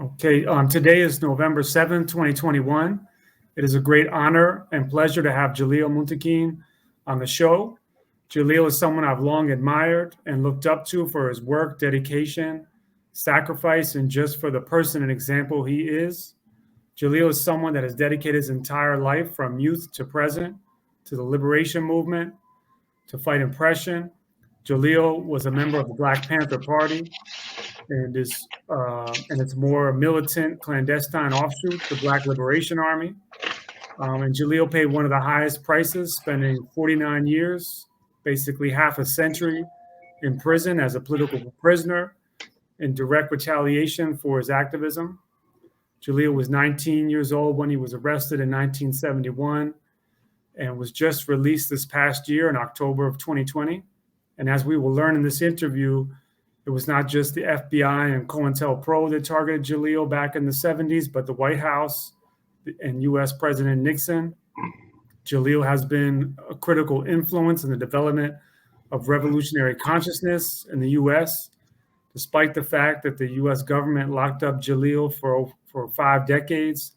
Okay, today is November 7th, 2021. It is a great honor and pleasure to have Jalil Muntaqim on the show. Jalil is someone I've long admired and looked up to for his work, dedication, sacrifice, and just for the person and example he is. Jalil is someone that has dedicated his entire life from youth to present to the liberation movement to fight oppression. Jalil was a member of the Black Panther Party and its more militant, clandestine offshoot, the Black Liberation Army. And Jalil paid one of the highest prices, spending 49 years, basically half a century, in prison as a political prisoner in direct retaliation for his activism. Jalil was 19 years old when he was arrested in 1971 and was just released this past year in October of 2020. And as we will learn in this interview, it was not just the FBI and Cointelpro that targeted Jalil back in the 70s, but the White House and US President Nixon. Jalil has been a critical influence in the development of revolutionary consciousness in the US, despite the fact that the US government locked up Jalil for 5 decades.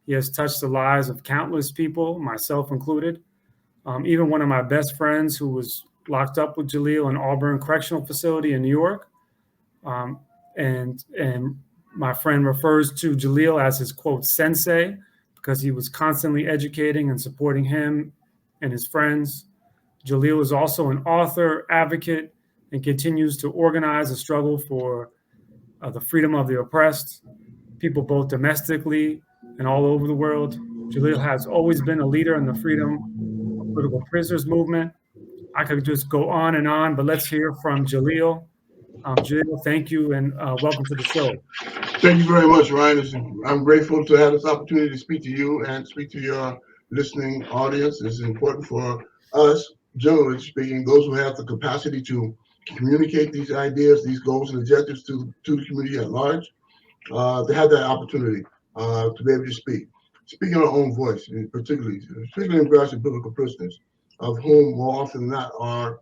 He has touched the lives of countless people, myself included. Even one of my best friends who was locked up with Jalil in Auburn Correctional Facility in New York. And my friend refers to Jalil as his, quote, sensei, because he was constantly educating and supporting him and his friends. Jalil is also an author, advocate, and continues to organize a struggle for the freedom of the oppressed, people both domestically and all over the world. Jalil has always been a leader in the freedom of political prisoners movement. I could just go on, but let's hear from Jalil. Jalil, thank you and welcome to the show. Thank you very much, Ryan. I'm grateful to have this opportunity to speak to you and speak to your listening audience. It's important for us, generally speaking, those who have the capacity to communicate these ideas, these goals and objectives to the community at large, to have that opportunity to be able to speak in our own voice, particularly in regards to political prisoners, of whom more often than not are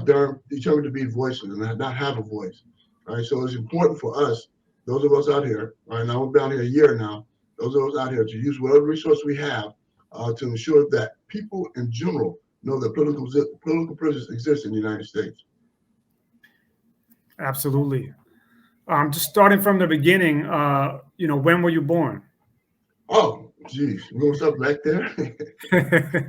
they're determined to be voiceless and not have a voice. All right, so it's important for us, those of us out here, all right, now we're down here a year now, those of us out here to use whatever resource we have to ensure that people in general know that political prisoners exist in the United States. Absolutely. Just starting from the beginning, when were you born? Oh, geez, we're gonna start back there.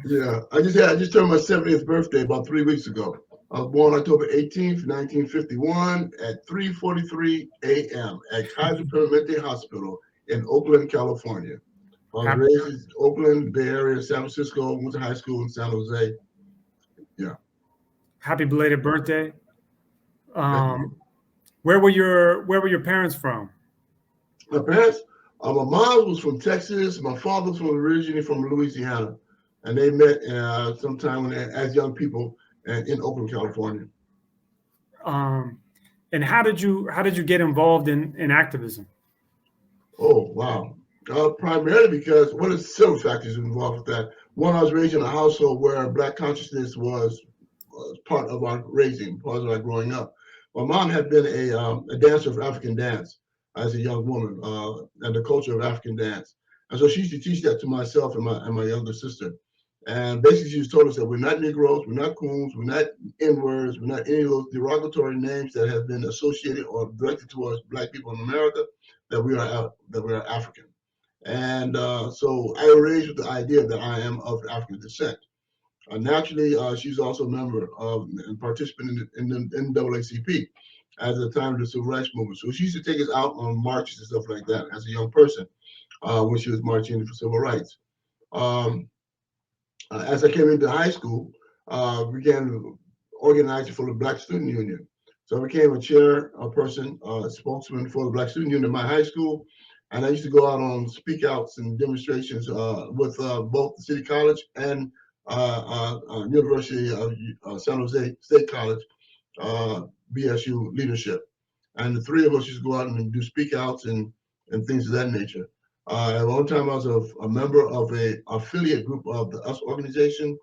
Yeah, I just turned my 70th birthday about 3 weeks ago. I was born October 18th, 1951 at 3:43 a.m. at Kaiser Permanente Hospital in Oakland, California. I was raised in Oakland, Bay Area, San Francisco, went to high school in San Jose. Yeah. Happy belated birthday. Where were your parents from? My parents, my mom was from Texas. My father was originally from Louisiana, and they met sometime as young people in Oakland, California. And how did you get involved in activism? Oh, wow. Primarily because there's several factors involved with that. One, I was raised in a household where Black consciousness was part of our raising, part of our growing up. My mom had been a dancer of African dance as a young woman, and the culture of African dance. And so she used to teach that to myself and my younger sister. And basically, she just told us that we're not Negroes, we're not coons, we're not N-words, we're not any of those derogatory names that have been associated or directed towards Black people in America, that we are African. And so I was raised with the idea that I am of African descent. Naturally, she's also a member of and participant in the NAACP at the time of the Civil Rights Movement. So she used to take us out on marches and stuff like that as a young person when she was marching for civil rights. As I came into high school, began organizing for the Black Student Union. So I became a chairperson, spokesman for the Black Student Union in my high school. And I used to go out on speak outs and demonstrations with both the City College and University of San Jose State College, BSU leadership. And the three of us used to go out and do speak outs and things of that nature. At one time, I was a member of an affiliate group of the US organization,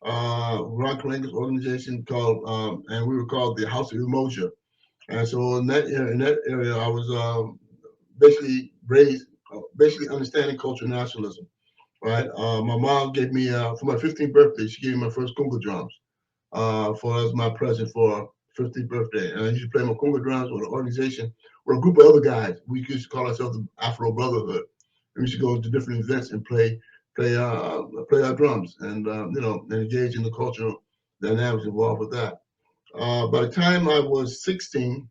Ron Karenga's organization called, and we were called the House of Emoja. And so in that area, I was basically understanding cultural nationalism. Right. My mom gave me for my 15th birthday. She gave me my first conga drums as my present for 15th birthday. And I used to play my conga drums with an organization, with a group of other guys. We used to call ourselves the Afro Brotherhood. And we used to go to different events and play our drums, and and engage in the cultural dynamics involved with that. By the time I was 16,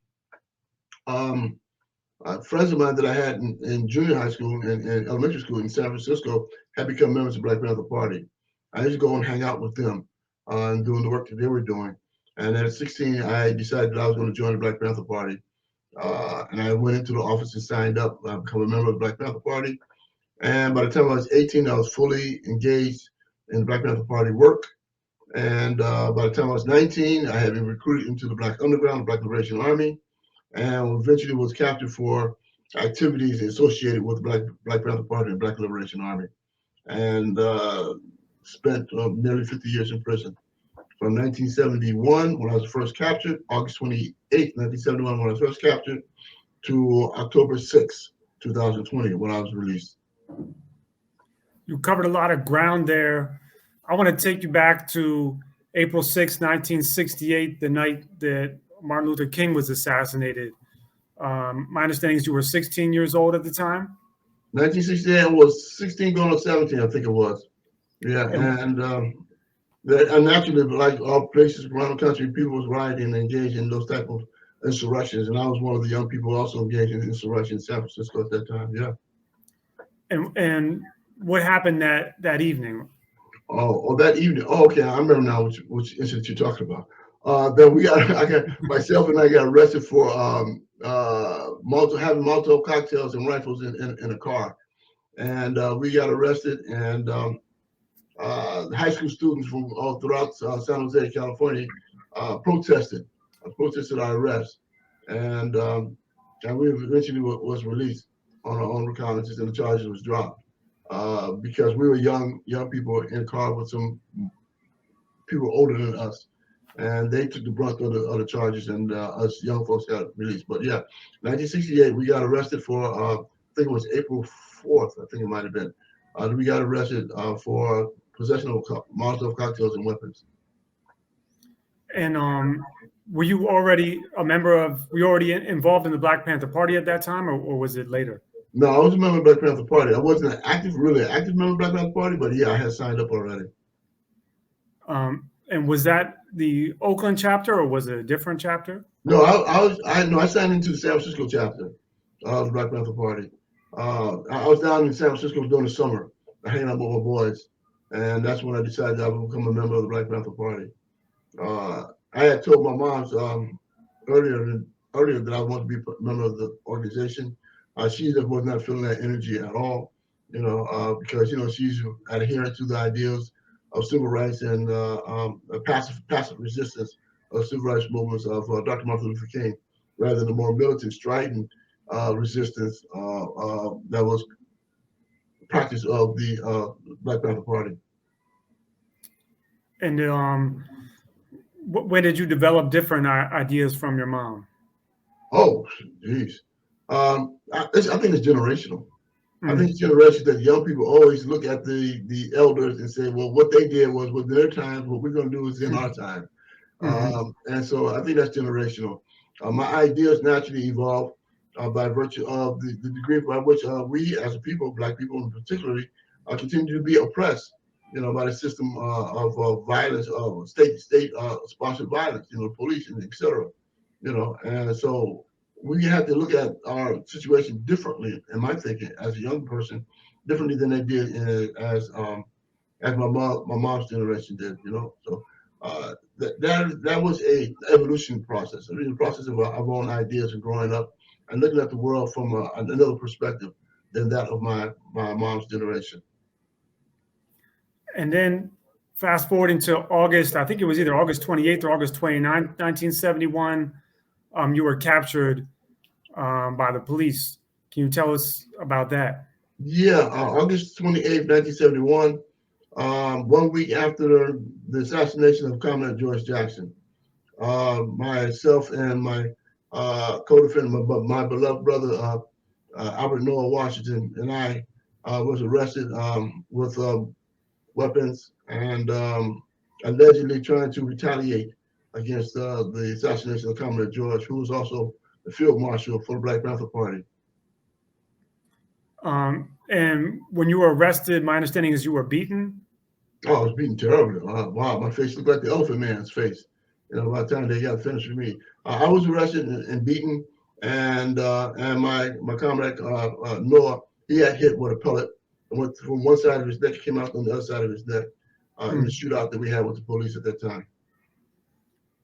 friends of mine that I had in junior high school and elementary school in San Francisco had become members of the Black Panther Party. I used to go and hang out with them and doing the work that they were doing. And at 16, I decided that I was going to join the Black Panther Party. And I went into the office and signed up, become a member of the Black Panther Party. And by the time I was 18, I was fully engaged in the Black Panther Party work. And by the time I was 19, I had been recruited into the Black Underground, the Black Liberation Army, and eventually was captured for activities associated with Black Panther Party and Black Liberation Army, and spent nearly 50 years in prison. From 1971, when I was first captured, August 28th, 1971, when I was first captured, to October 6th, 2020, when I was released. You covered a lot of ground there. I want to take you back to April 6, 1968, the night that Martin Luther King was assassinated. My understanding is you were 16 years old at the time? 1968, I was 16 going on 17, I think it was. Yeah, and naturally, like all places around the country, people was rioting and engaged in those type of insurrections. And I was one of the young people also engaged in insurrection in San Francisco at that time, yeah. And what happened that evening? Oh, that evening. Oh, okay. I remember now which incident you're talking about. That myself and I got arrested for having Molotov cocktails and rifles in a car, and we got arrested. And high school students from all throughout San Jose, California, protested our arrest, and we eventually was released on our own recognizance, and the charges was dropped. Because we were young people in a car with some people older than us, and they took the brunt of the charges, and us young folks got released. But yeah, 1968, we got arrested for, I think it was April 4th, I think it might have been. We got arrested for possession of Molotov cocktails and weapons. And were you already involved in the Black Panther Party at that time, or was it later? No, I was a member of the Black Panther Party. I wasn't really an active member of the Black Panther Party, but yeah, I had signed up already. And was that the Oakland chapter, or was it a different chapter? No, I signed into the San Francisco chapter of the Black Panther Party. I was down in San Francisco during the summer, hanging out with my boys, and that's when I decided I would become a member of the Black Panther Party. I had told my mom earlier that I wanted to be a member of the organization. She just was not feeling that energy at all, because she's adherent to the ideals of civil rights and passive resistance of civil rights movements of Dr. Martin Luther King, rather than the more militant, strident resistance that was practice of the Black Panther Party. And when did you develop different ideas from your mom? Oh, geez. I think it's generational. I think it's generational that young people always look at the elders and say, well, what they did was with their time, what we're going to do is in our time. And so I think that's generational. My ideas naturally evolve by virtue of the degree by which we as a people, Black people in particular, continue to be oppressed, by the system of violence, state-sponsored violence, police and et cetera, and so we have to look at our situation differently, in my thinking, as a young person, differently than they did as my mom's generation did, So that was a evolution process, a process of our own ideas and growing up and looking at the world from another perspective than that of my mom's generation. And then fast forwarding to August, I think it was either August 28th or August 29th, 1971, you were captured by the police. Can you tell us about that? Yeah, August 28th, 1971, 1 week after the assassination of Comrade George Jackson. Myself and my co-defendant, my beloved brother, Albert Noah Washington, and I was arrested with weapons and allegedly trying to retaliate against the assassination of Commodore George, who was also the field marshal for the Black Panther Party. And when you were arrested, my understanding is you were beaten. Oh, I was beaten terribly. Wow, my face looked like the Elephant Man's face. By the time they got finished with me, I was arrested and beaten, and my comrade Noah, he had hit with a pellet and went from one side of his neck, came out on the other side of his neck in the shootout that we had with the police at that time.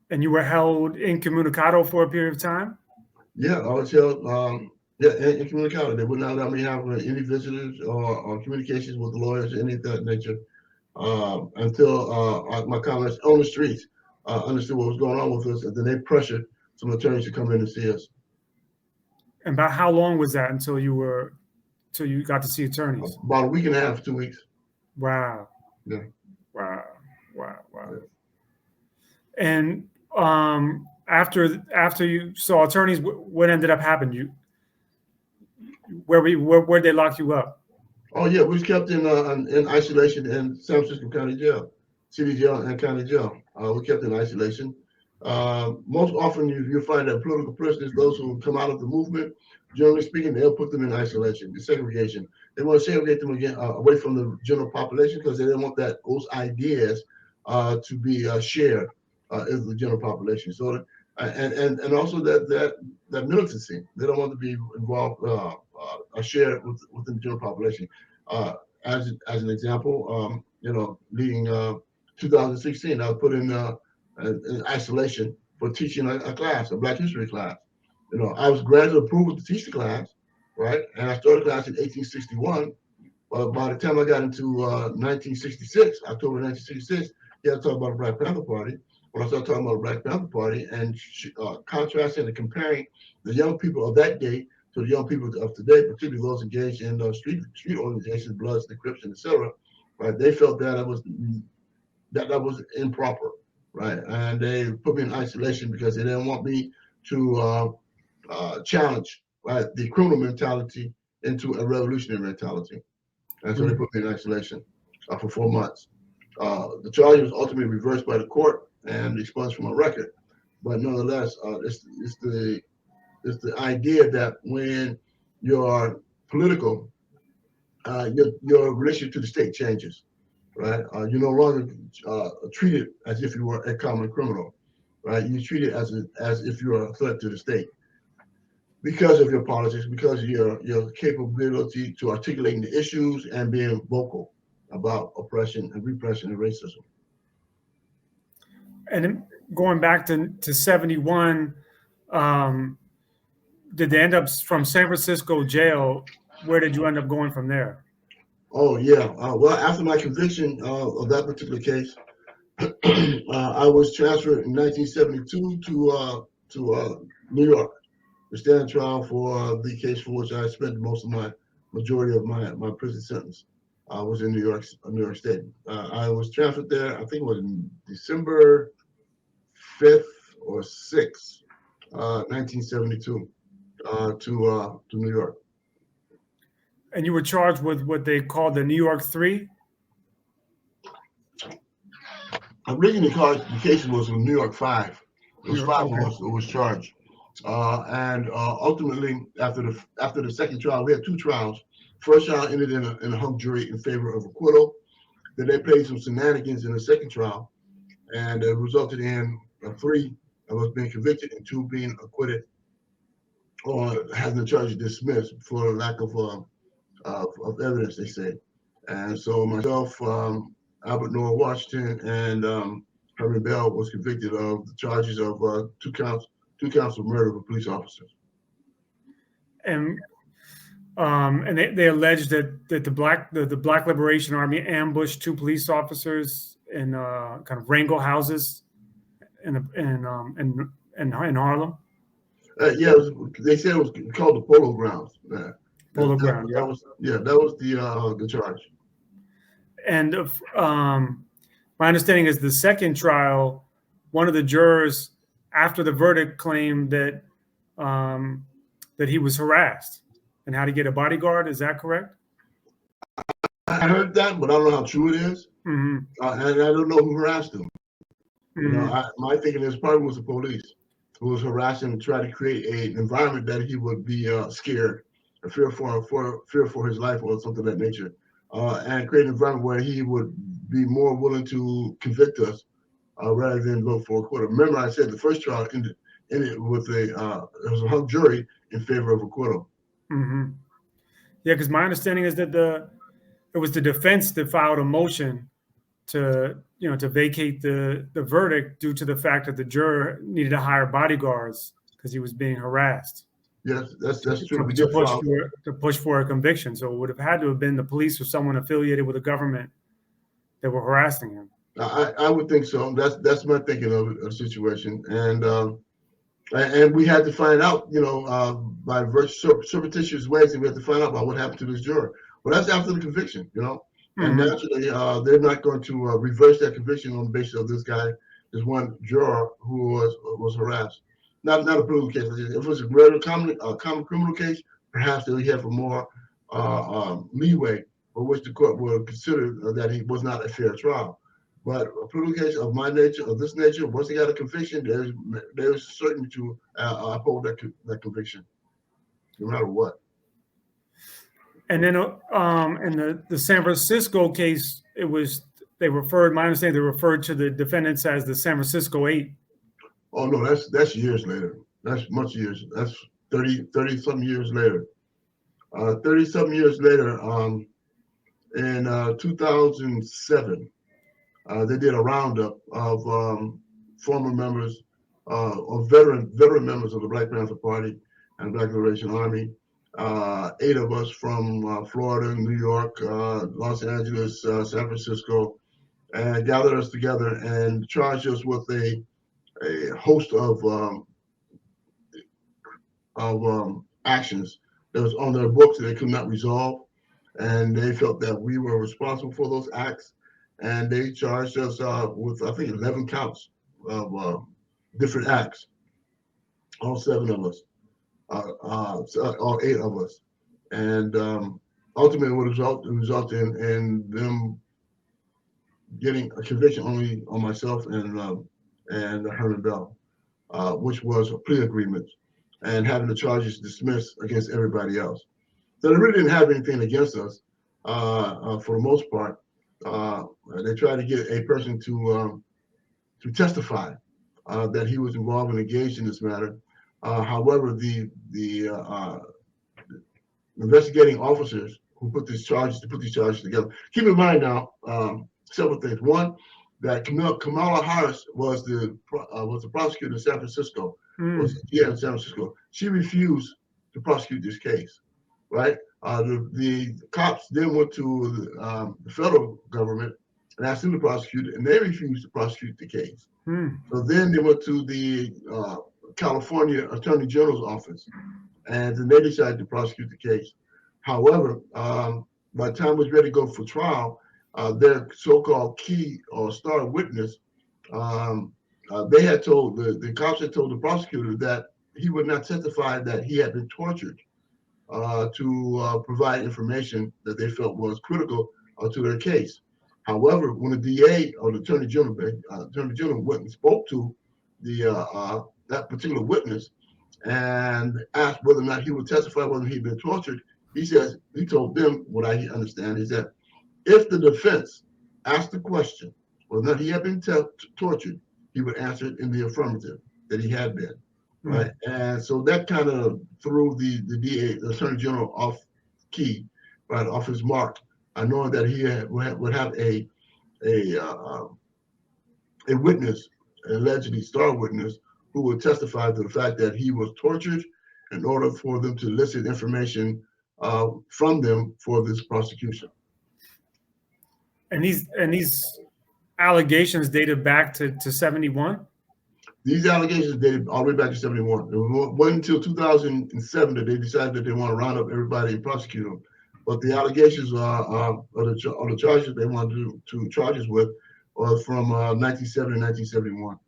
And you were held incommunicado for a period of time? Yeah, I was held incommunicado. They would not allow me to have any visitors or communications with the lawyers, any of that nature, until my comrades on the streets understood what was going on with us, and then they pressured some attorneys to come in and see us. And about how long was that until you got to see attorneys? About a week and a half, 2 weeks. Wow. Yeah. Wow. Yeah. And after you saw attorneys, what ended up happening? Where'd they lock you up? Oh yeah, we was kept in isolation in San Francisco County Jail, City Jail and County Jail. We kept in isolation. Most often you find that political prisoners, those who come out of the movement, generally speaking, they'll put them in isolation, in segregation. They want to segregate them again away from the general population because they don't want those ideas to be shared in the general population. So, and also that militancy, they don't want to be involved or shared within the general population. As an example, leading 2016, I was put in isolation for teaching a class, a Black History class. I was granted approval to teach the class, right? And I started class in 1861. But by the time I got into 1966, October 1966, you had to talk about the Black Panther Party. When I started talking about the Black Panther Party and contrasting and comparing the young people of that day to the young people of today, particularly those engaged in street organizations, Bloods, the Crips, and etc., right? They felt that that was improper, right? And they put me in isolation because they didn't want me to challenge, right, the criminal mentality into a revolutionary mentality. And so they put me in isolation for 4 months. The charge was ultimately reversed by the court and expunged from my record. But nonetheless, it's the idea that when you're political, your relationship to the state changes, right? You're no longer treated as if you were a common criminal, right? You're treated as if you are a threat to the state because of your politics, because of your capability to articulating the issues and being vocal about oppression and repression and racism. And then going back to 71, did they end up from San Francisco jail? Where did you end up going from there? Oh yeah. Well, after my conviction of that particular case, I was transferred in 1972 to New York to stand trial for the case for which I spent majority of my prison sentence. I was in New York State. I was transferred there. I think it was in December 5th or 6th, 1972, to New York. And you were charged with what they called the New York 3? Originally, the case was in New York 5. It was 5 of us who was charged. And ultimately, after the second trial, we had 2 trials. First trial ended in a hung jury in favor of acquittal. Then they played some shenanigans in the second trial, and it resulted in 3 of us being convicted and 2 being acquitted or having the charges dismissed for lack of evidence, they say. And so myself, Albert Noah Washington, and Herman Bell was convicted of the charges of 2 counts of murder of police officers. And they alleged that the Black Liberation Army ambushed 2 police officers in kind of wrangle houses in Harlem. Yeah, they said it was called the Polo Grounds. Polo Ground. That was the charge. And my understanding is the second trial, one of the jurors, after the verdict, claimed that he was harassed and how to get a bodyguard. Is that correct? I heard that, but I don't know how true it is. Mm-hmm. And I don't know who harassed him. Mm-hmm. My thinking is probably was the police who was harassing and trying to create an environment that he would be scared, or fear for his life, or something of that nature, and create an environment where he would be more willing to convict us rather than vote for a acquittal. Remember, I said the first trial ended with it was a hung jury in favor of acquittal. Mm-hmm. Yeah, because my understanding is that it was the defense that filed a motion to vacate the verdict due to the fact that the juror needed to hire bodyguards because he was being harassed. Yes, that's true. To push for a conviction. So it would have had to have been the police or someone affiliated with the government that were harassing him. I would think so. That's my thinking of a situation, and we had to find out, by surreptitious ways, and we had to find out about what happened to this juror. Well, that's after the conviction, and naturally, they're not going to reverse that conviction on the basis of this one juror who was harassed. Not a criminal case. If it was a regular common criminal case, perhaps they would have a more leeway, for which the court would consider that he was not a fair trial. But a criminal case of this nature, once he got a conviction, there's certainty to uphold that conviction, no matter what. And then in the San Francisco case, my understanding, they referred to the defendants as the San Francisco 8. Oh no, that's years later. That's much years. That's 30-some years later. 30-some years later, in 2007, they did a roundup of former members, of veteran members of the Black Panther Party and Black Liberation Army. 8 of us from Florida, New York, Los Angeles, San Francisco, and gathered us together and charged us with a host of actions that was on their books that they could not resolve, and they felt that we were responsible for those acts, and they charged us with, I think, 11 counts of different acts, all 7 of us, all 8 of us, and ultimately would result in them getting a conviction only on myself and Herman Bell, which was a plea agreement, and having the charges dismissed against everybody else. So they really didn't have anything against us for the most part. They tried to get a person to testify that he was involved and engaged in this matter. However, the investigating officers who put these charges together. Keep in mind now several things. One, that Kamala Harris was the prosecutor in San Francisco. In San Francisco. She refused to prosecute this case, right? The cops then went to the federal government and asked them to prosecute it, and they refused to prosecute the case. So then they went to the California Attorney General's office, and then they decided to prosecute the case. However, by the time it was ready to go for trial, their so-called key or star witness, they had told the cops had told the prosecutor that he would not testify that he had been tortured to provide information that they felt was critical to their case. However, when the DA or the Attorney General went and spoke to that particular witness and asked whether or not he would testify whether he'd been tortured, he told them, what I understand is that if the defense asked the question whether or not he had been tortured, he would answer it in the affirmative, that he had been, right? And so that kind of threw the DA, the Attorney General, off key, right, off his mark, knowing that he would have a witness, allegedly star witness, who would testify to the fact that he was tortured in order for them to elicit information from them for this prosecution. And these allegations dated back to 71? These allegations dated all the way back to 71. It wasn't until 2007 that they decided that they want to round up everybody and prosecute them. But the allegations are the charges they wanted to charge us with was from 1970 to 1971.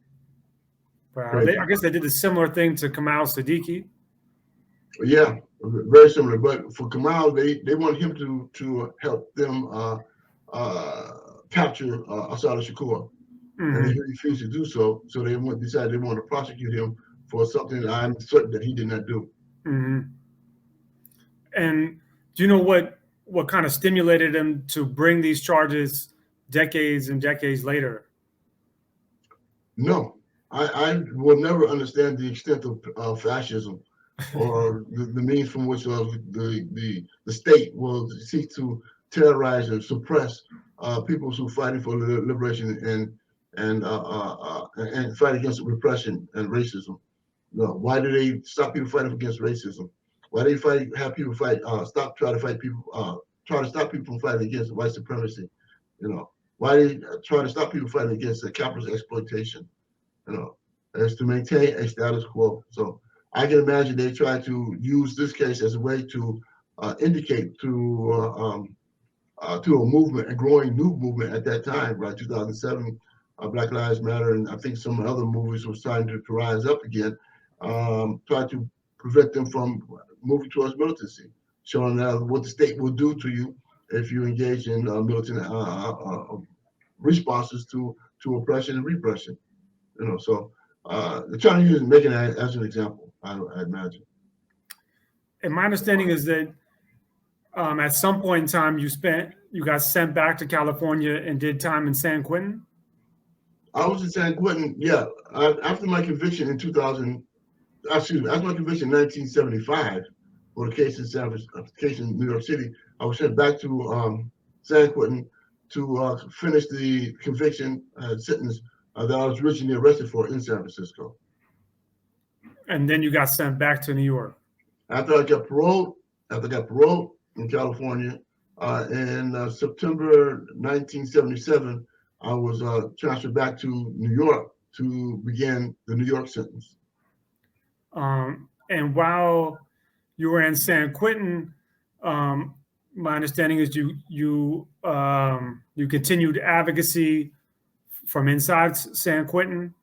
Wow. I guess they did a similar thing to Kamal Siddiqui. Yeah, very similar. But for Kamal, they wanted him to help them capture Assad al-Shakur, and he refused to do so. So they decided they wanted to prosecute him for something I'm certain that he did not do. And do you know what kind of stimulated him to bring these charges decades and decades later? No, I will never understand the extent of fascism or the means from which the state will seek to terrorize and suppress people who are fighting for liberation and fight against repression and racism. No, why do they stop people fighting against racism? Why do they have people fight? Try to stop people from fighting against white supremacy. You know, why they try to stop people fighting against the capitalist exploitation? You know, is to maintain a status quo. So I can imagine they try to use this case as a way to indicate to a movement, a growing new movement at that time, right? 2007, Black Lives Matter, and I think some other movements were starting to rise up again, try to prevent them from moving towards militancy, showing what the state will do to you if you engage in militant responses to oppression and repression. You know, so they're trying to use making it as an example, I imagine. And my understanding is that at some point in time, you got sent back to California and did time in San Quentin. I was in San Quentin, yeah. After my conviction in 2000, excuse me, after my conviction in 1975 for the case in New York City, I was sent back to San Quentin to finish the conviction sentence that I was originally arrested for in San Francisco. And then you got sent back to New York. After I got paroled in California in September 1977, I was transferred back to New York to begin the New York sentence. And while you were in San Quentin, my understanding is you continued advocacy from inside San Quentin.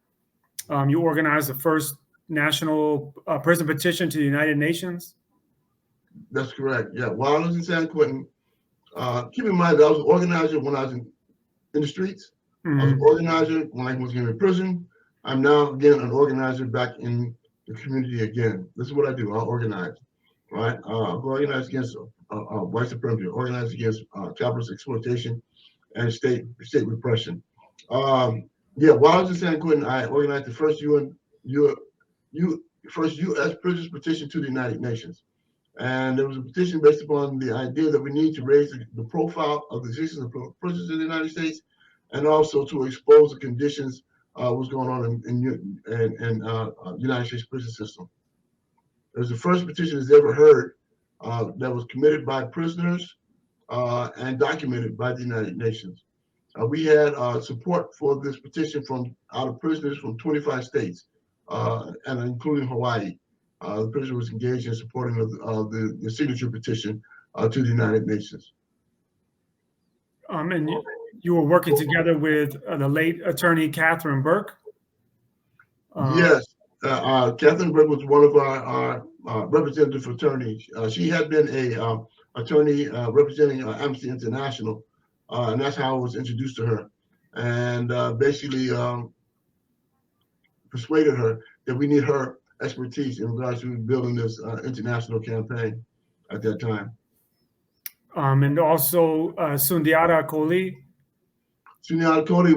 You organized the first national prison petition to the United Nations. That's correct. Yeah. While I was in San Quentin, keep in mind that I was an organizer when I was in the streets. I was an organizer when I was in prison. I'm now again an organizer back in the community again. This is what I do. I organize, right? I organize against white supremacy, organize against capitalist exploitation and state repression. Yeah, while I was in San Quentin, I organized the first U.S. prisoners petition to the United Nations. And there was a petition based upon the idea that we need to raise the profile of the existence of prisons in the United States, and also to expose the conditions what's going on in United States prison system. It was the first petition that's ever heard that was committed by prisoners and documented by the United Nations. We had support for this petition from out of prisoners from 25 states, and including Hawaii. The prisoner was engaged in supporting the signature petition to the United Nations. And you were working together with the late attorney Catherine Burke. Yes, Catherine Burke was one of our representative attorneys. She had been a attorney representing Amnesty International, and that's how I was introduced to her, and basically persuaded her that we need her expertise in regards to building this international campaign at that time. And also Sundiata Kohli. Sundiata Kohli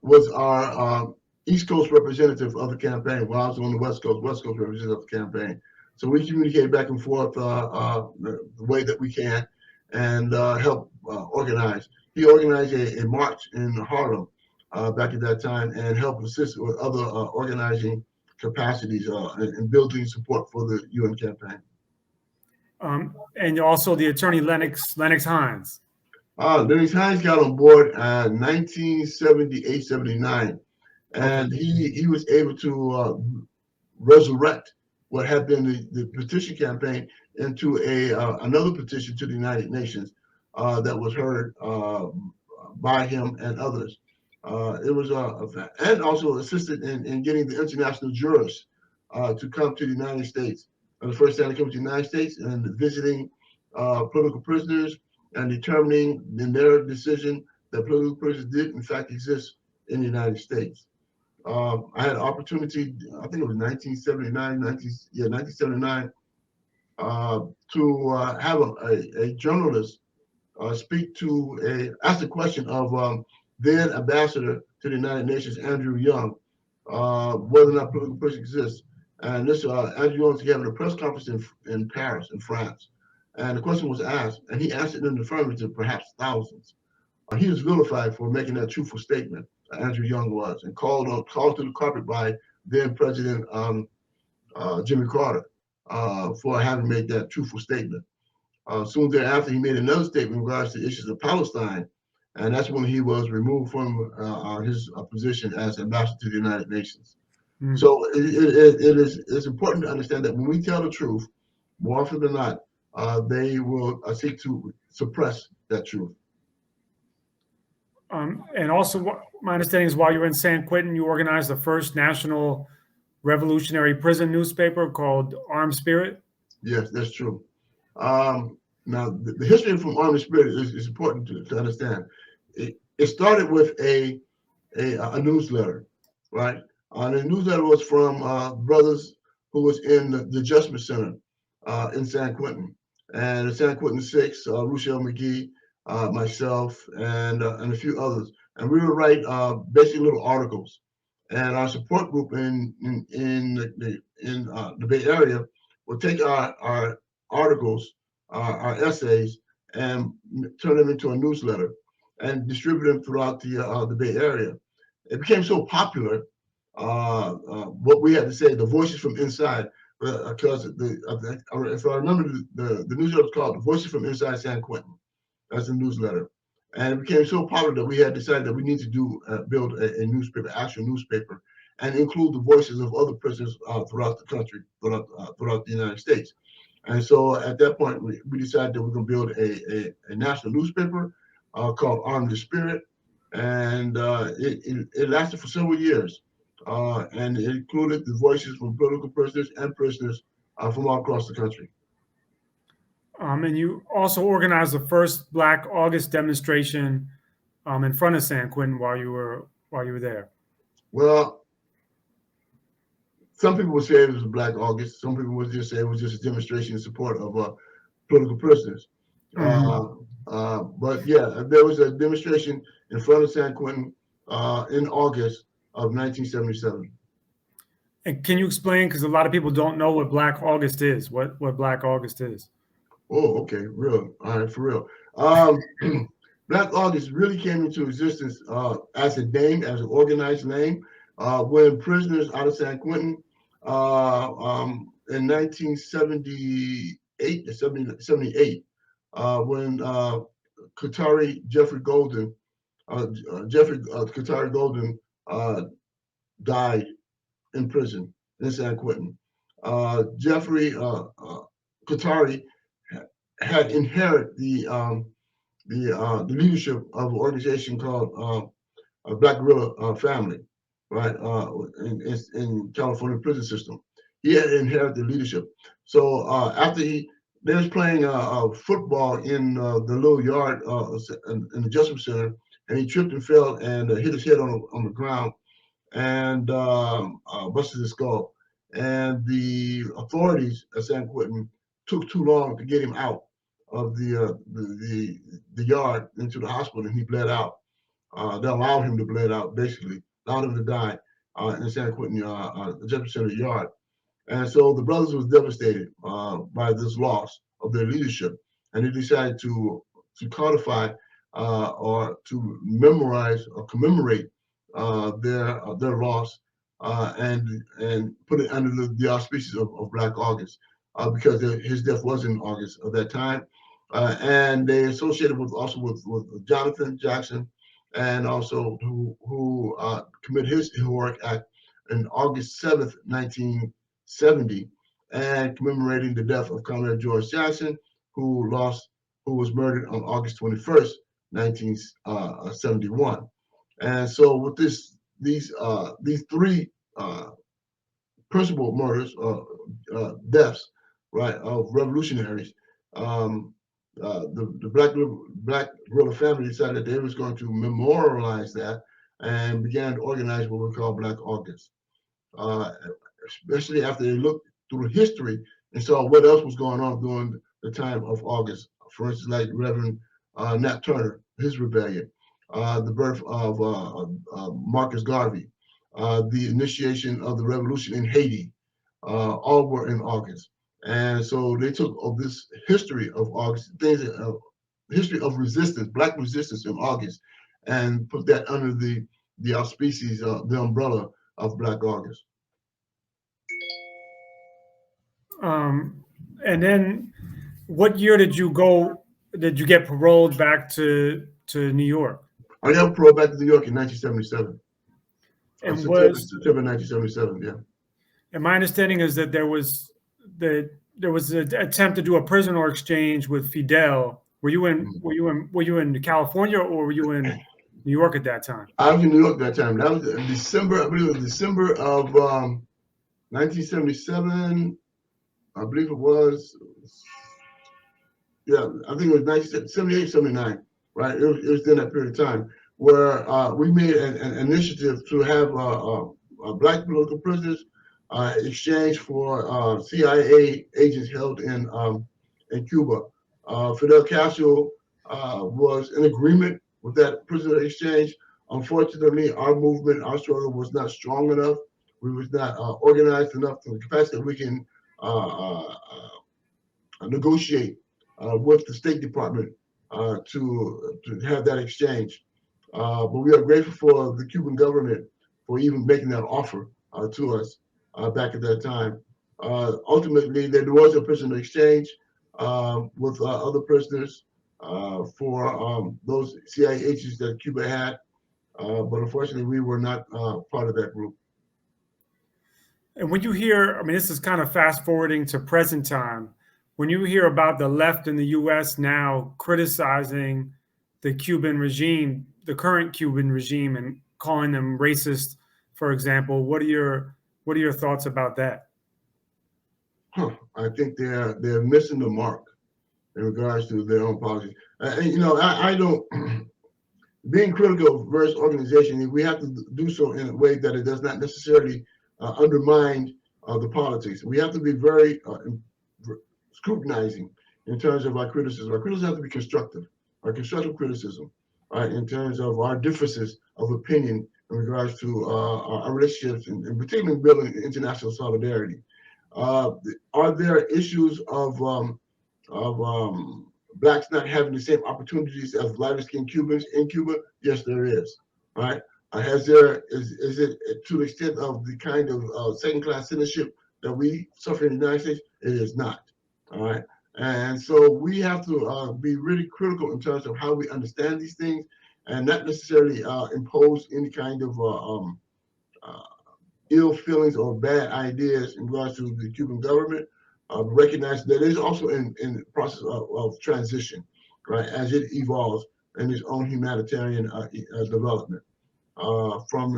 was our East Coast representative of the campaign, while I was on the West Coast representative of the campaign. So we communicate back and forth the way that we can and help organize. He organized a march in Harlem back at that time and helped assist with other organizing capacities and building support for the UN campaign. And also the attorney Lennox Hines. Lennox Hines got on board in 1978, 79, and he was able to resurrect what had been the petition campaign into another petition to the United Nations that was heard by him and others. It was and also assisted in getting the international jurors to come to the United States the first time they came to the United States, and visiting political prisoners and determining in their decision that political prisoners did in fact exist in the United States. I had an opportunity, I think it was 1979, to have a journalist speak to ask the question of then Ambassador to the United Nations, Andrew Young, whether or not political prisoners exist. And this Andrew Young was having a press conference in Paris, in France. And the question was asked, and he answered in the affirmative, perhaps thousands. He was vilified for making that truthful statement, Andrew Young was, and called to the carpet by then President Jimmy Carter for having made that truthful statement. Soon thereafter, he made another statement in regards to issues of Palestine, and that's when he was removed from his position as ambassador to the United Nations. Mm. So it's important to understand that when we tell the truth, more often than not, they will seek to suppress that truth. And also, my understanding is while you were in San Quentin, you organized the first national revolutionary prison newspaper called Armed Spirit. Yes, that's true. Now, the history from Armed Spirit is important to understand. It started with a newsletter, right? The newsletter was from brothers who was in the Adjustment Center in San Quentin. And in San Quentin 6, Rochelle McGee, myself, and a few others. And we would write basically little articles. And our support group in the Bay Area would take our articles, our essays, and turn them into a newsletter and distribute them throughout the Bay Area. It became so popular, what we had to say, the voices from inside, because if I remember, the newsletter was called The Voices from Inside San Quentin. That's a newsletter. And it became so popular that we had decided that we need to build a newspaper, actual newspaper, and include the voices of other prisoners throughout the country, throughout the United States. And so at that point, we decided that we're going to build a national newspaper called Armed Spirit. And it lasted for several years. And it included the voices from political prisoners and prisoners from all across the country. And you also organized the first Black August demonstration in front of San Quentin while you were there. Well, some people would say it was a Black August. Some people would just say it was just a demonstration in support of political prisoners. Mm-hmm. But yeah, there was a demonstration in front of San Quentin in August of 1977. And can you explain, because a lot of people don't know what Black August is, what Black August is? Oh, okay, real. All right, for real. Black August really came into existence as a name, as an organized name, when prisoners out of San Quentin in 1978 or 78, when Jeffrey Golden died in prison in San Quentin. Jeffrey Qatari had inherited the leadership of an organization called Black Guerrilla Family, right, in California prison system. He had inherited the leadership. So after they was playing football in the little yard in the Adjustment Center, and he tripped and fell and hit his head on the ground and busted his skull. And the authorities at San Quentin took too long to get him out of the yard into the hospital, and he bled out. They allowed him to bleed out, basically, allowed him to die in San Quentin Adjustment Center yard. And so the brothers was devastated by this loss of their leadership, and they decided to codify or to memorize or commemorate their loss and put it under the auspices of Black August because his death was in August of that time. And they associated with Jonathan Jackson, and also who committed his heroic act in August 7th, 1970, and commemorating the death of Comrade George Jackson, who was murdered on August 21st, 1971. And so with these three principal murders, deaths, right, of revolutionaries. The Black Guerrilla family decided that they was going to memorialize that and began to organize what we call Black August. Especially after they looked through history and saw what else was going on during the time of August. For instance, like Reverend Nat Turner, his rebellion, the birth of Marcus Garvey, the initiation of the revolution in Haiti, all were in August. And so they took this history of August, history of resistance, Black resistance in August, and put that under the auspices, the umbrella of Black August. And then, what year did you go? Did you get paroled back to New York? I got paroled back to New York in 1977. And September 1977. Yeah. And my understanding is that there was an attempt to do a prisoner exchange with Fidel. Were you in California, or were you in New York at that time? I was in New York at that time. That was in December. I believe it was December of 1977. I believe it was. Yeah, I think it was 1978, 79. Right. It was in that period of time where we made an initiative to have Black political prisoners exchange for CIA agents held in Cuba. Fidel Castro was in agreement with that prisoner exchange. Unfortunately, our movement, our struggle was not strong enough. We was not organized enough to the capacity that we can negotiate with the State Department to have that exchange. But we are grateful for the Cuban government for even making that offer to us back at that time. Ultimately, there was a prisoner exchange with other prisoners for those CIA agents that Cuba had. But unfortunately, we were not part of that group. And when you hear, I mean, this is kind of fast forwarding to present time. When you hear about the left in the U.S. now criticizing the Cuban regime, the current Cuban regime, and calling them racist, for example, what are your thoughts about that? I think they're missing the mark in regards to their own policies. I don't. Being critical of various organizations, we have to do so in a way that it does not necessarily undermine the politics. We have to be very scrutinizing in terms of our criticism. Our criticism has to be constructive, our constructive criticism, in terms of our differences of opinion in regards to our relationships, and particularly building international solidarity. Are there issues of Blacks not having the same opportunities as lighter-skinned Cubans in Cuba? Yes, there is. Right? Is it to the extent of the kind of second-class citizenship that we suffer in the United States? It is not. All right. And so we have to be really critical in terms of how we understand these things, and not necessarily impose any kind of ill feelings or bad ideas in regards to the Cuban government. Recognize that it is also in the process of transition, right, as it evolves in its own humanitarian development. From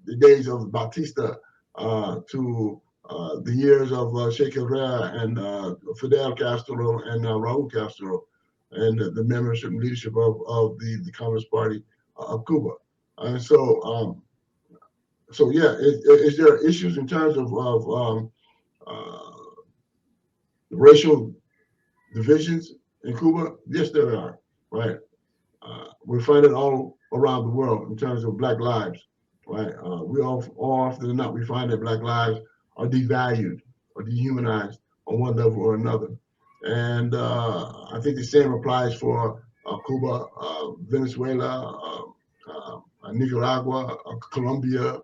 the days of Batista to the years of Che Guevara and Fidel Castro and Raul Castro, and the membership and leadership of the Communist Party of Cuba. And so yeah, is there issues in terms of racial divisions in Cuba? Yes, there are, right? We find it all around the world in terms of Black lives, right? We all often than not, we find that Black lives are devalued or dehumanized on one level or another. And I think the same applies for Cuba, Venezuela, Nicaragua, Colombia,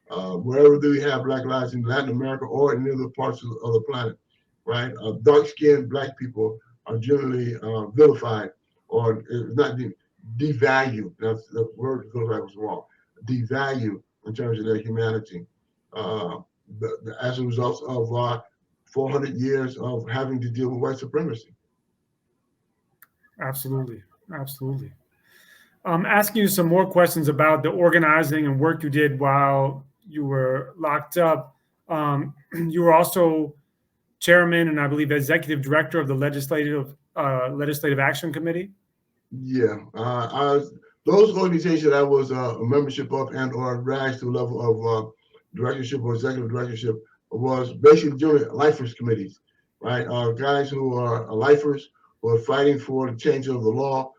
wherever we have Black lives in Latin America or in other parts of the planet, right? Dark-skinned Black people are generally vilified, or not devalued. That's the word vilified was wrong. Devalued in terms of their humanity, as a result of 400 years of having to deal with white supremacy. Absolutely, absolutely. Asking you some more questions about the organizing and work you did while you were locked up. You were also chairman and I believe executive director of the Legislative Action Committee. Yeah, those organizations I was a membership of and or rise to the level of directorship or executive directorship was basically doing lifers committees, right? Guys who are lifers who are fighting for the change of the law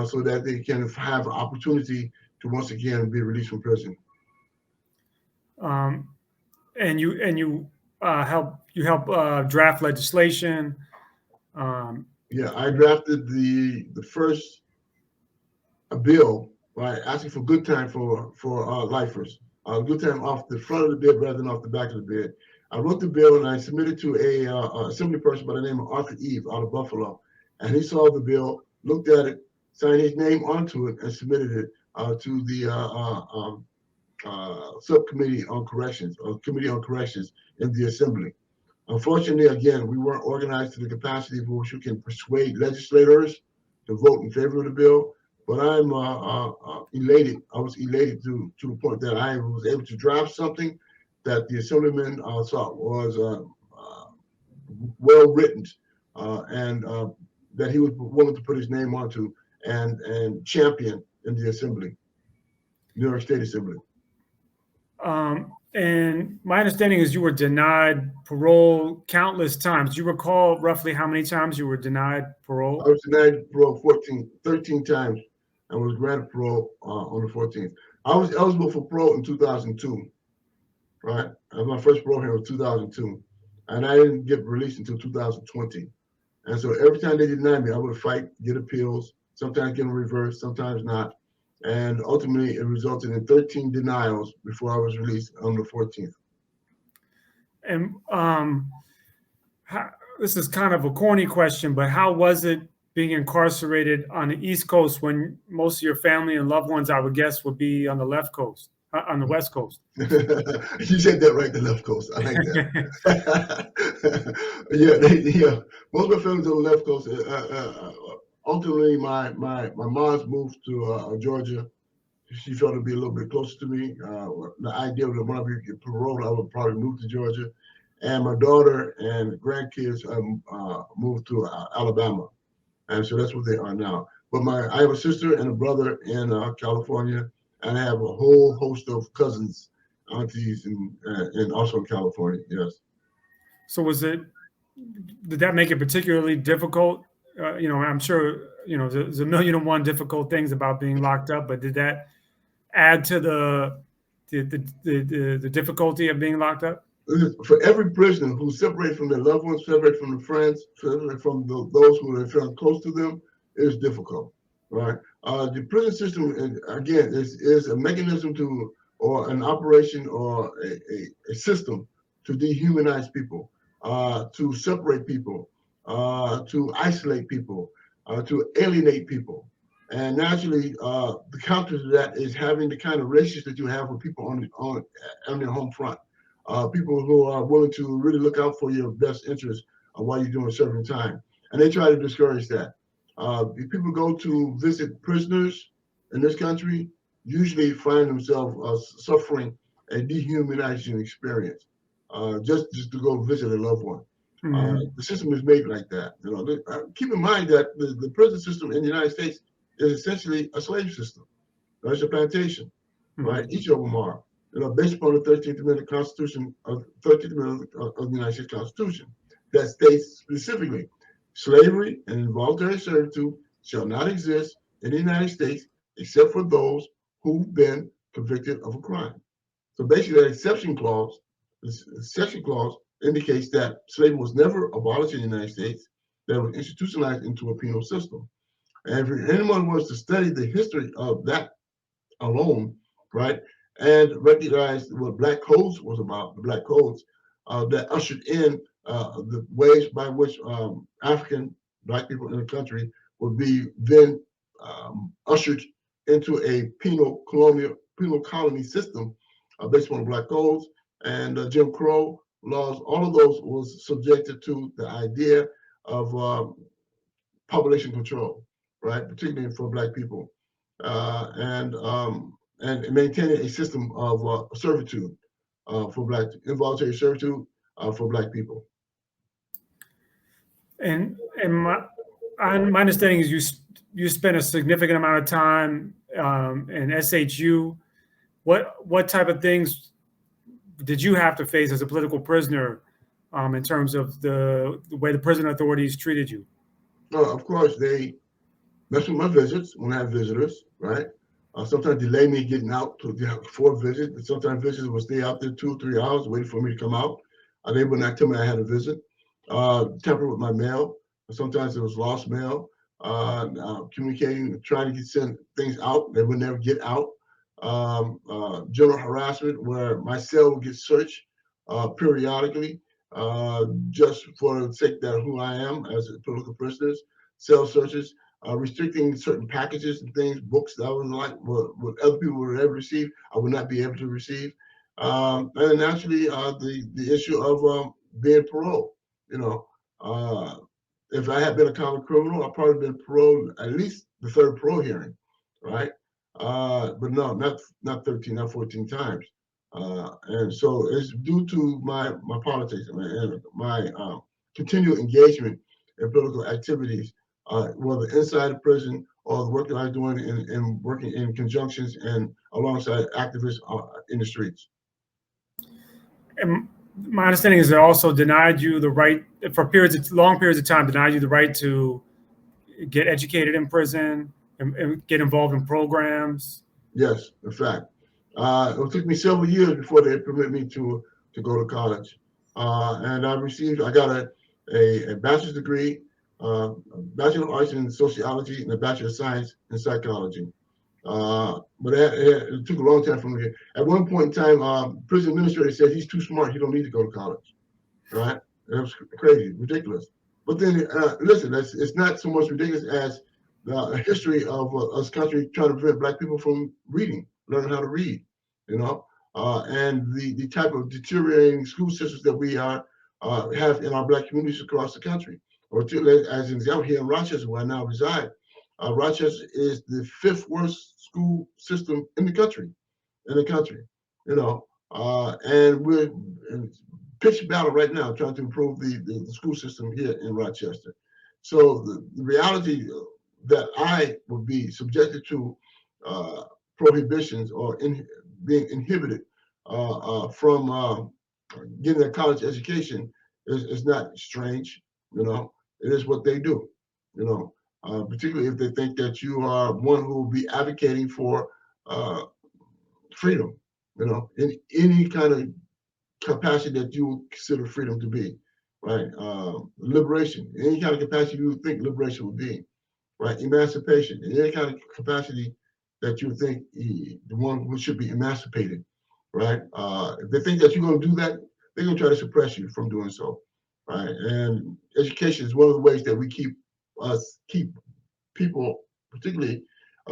so that they can have an opportunity to once again be released from prison. And you help draft legislation. Yeah, I drafted the first bill, right, asking for good time for lifers. Good time off the front of the bid rather than off the back of the bid. I wrote the bill and I submitted to a assembly person by the name of Arthur Eve out of Buffalo, and he saw the bill, looked at it, signed his name onto it, and submitted it to the subcommittee on corrections, or committee on corrections in the assembly. Unfortunately, again, we weren't organized to the capacity for which we can persuade legislators to vote in favor of the bill. But I'm elated. I was elated to the point that I was able to draft something that the assemblyman thought was well written, and that he was willing to put his name onto and champion in the assembly, New York State Assembly. And my understanding is you were denied parole countless times. Do you recall roughly how many times you were denied parole? I was denied parole 13 times and was granted parole on the 14th. I was eligible for parole in 2002, right? My first parole hearing was 2002, and I didn't get released until 2020. And so every time they denied me, I would fight, get appeals, sometimes get them reversed, sometimes not. And ultimately, it resulted in 13 denials before I was released on the 14th. And this is kind of a corny question, but how was it being incarcerated on the East Coast when most of your family and loved ones, I would guess, would be on the left coast, on the West Coast? You said that right, the left coast. I like that. Yeah. Most of my family's on the left coast. Ultimately, my mom's moved to Georgia. She felt it'd be a little bit closer to me. The idea that when I get paroled, I would probably move to Georgia. And my daughter and grandkids moved to Alabama. And so that's what they are now. But I have a sister and a brother in California, and I have a whole host of cousins, aunties, and also in California. Yes. So did that make it particularly difficult? I'm sure, there's a million and one difficult things about being locked up, but did that add to the difficulty of being locked up? For every prisoner who's separated from their loved ones, separated from their friends, separated from those who are felt close to them, it is difficult, right? The prison system, again, is a mechanism or an operation or a system to dehumanize people, to separate people, to isolate people, to alienate people. And naturally, the counter to that is having the kind of relationships that you have with people on their home front. People who are willing to really look out for your best interests while you're doing serving time. And they try to discourage that. People go to visit prisoners in this country, usually find themselves suffering a dehumanizing experience, just to go visit a loved one. Mm-hmm. The system is made like that. Keep in mind that the prison system in the United States is essentially a slave system. It's a plantation, mm-hmm. right? Each of them are. Based upon the 13th Amendment Constitution of 13th Amendment of the United States Constitution, that states specifically, slavery and involuntary servitude shall not exist in the United States except for those who've been convicted of a crime. So basically, that exception clause indicates that slavery was never abolished in the United States, that it was institutionalized into a penal system. And if anyone wants to study the history of that alone, right, and recognize what Black Codes was about, the Black Codes that ushered in the ways by which African Black people in the country would be then ushered into a penal colony system based on Black Codes and Jim Crow laws. All of those was subjected to the idea of population control, right, particularly for Black people, and maintaining a system of servitude for involuntary servitude for Black people. And my understanding is you spent a significant amount of time in SHU. What type of things did you have to face as a political prisoner in terms of the way the prison authorities treated you? Well, of course, they mess with my visits when I have visitors, right? Sometimes delay me getting out for a visit. And sometimes visitors will stay out there 2 or 3 hours waiting for me to come out. They would not tell me I had a visit. Tamper with my mail. Sometimes it was lost mail. Communicating, trying to send things out. They would never get out. General harassment, where my cell would get searched periodically, just for the sake that who I am as a political prisoner. Cell searches. Restricting certain packages and things, books that I was like what other people would ever receive, I would not be able to receive. And naturally, the issue of being paroled. You know, if I had been a common criminal, I'd probably been paroled at least the third parole hearing, right? But no, not 13, not 14 times. And so it's due to my politics and my continual engagement in political activities, whether inside the prison or the work that I'm doing in working in conjunctions and alongside activists in the streets. And my understanding is it also denied you the right, for long periods of time, denied you the right to get educated in prison and get involved in programs. Yes, in fact. It took me several years before they permit me to go to college. And I got a bachelor's degree, a Bachelor of Arts in Sociology, and a Bachelor of Science in Psychology. But it took a long time for me. At one point in time, prison administrator said he's too smart. He don't need to go to college, right? It was crazy, ridiculous. But then, listen, it's not so much ridiculous as the history of us country trying to prevent Black people from learning how to read, you know, and the type of deteriorating school systems that we have in our Black communities across the country. Or as an example, here in Rochester, where I now reside, Rochester is the 5th worst school system in the country, you know, and we're in pitched battle right now trying to improve the school system here in Rochester. So the reality that I would be subjected to prohibitions or being inhibited from getting a college education is not strange, you know. It is what they do, you know. Particularly if they think that you are one who will be advocating for freedom, you know, in any kind of capacity that you consider freedom to be, right? Liberation, any kind of capacity you think liberation would be, right? Emancipation, in any kind of capacity that you think the one who should be emancipated, right? If they think that you're going to do that, they're going to try to suppress you from doing so, right? And education is one of the ways that we keep people, particularly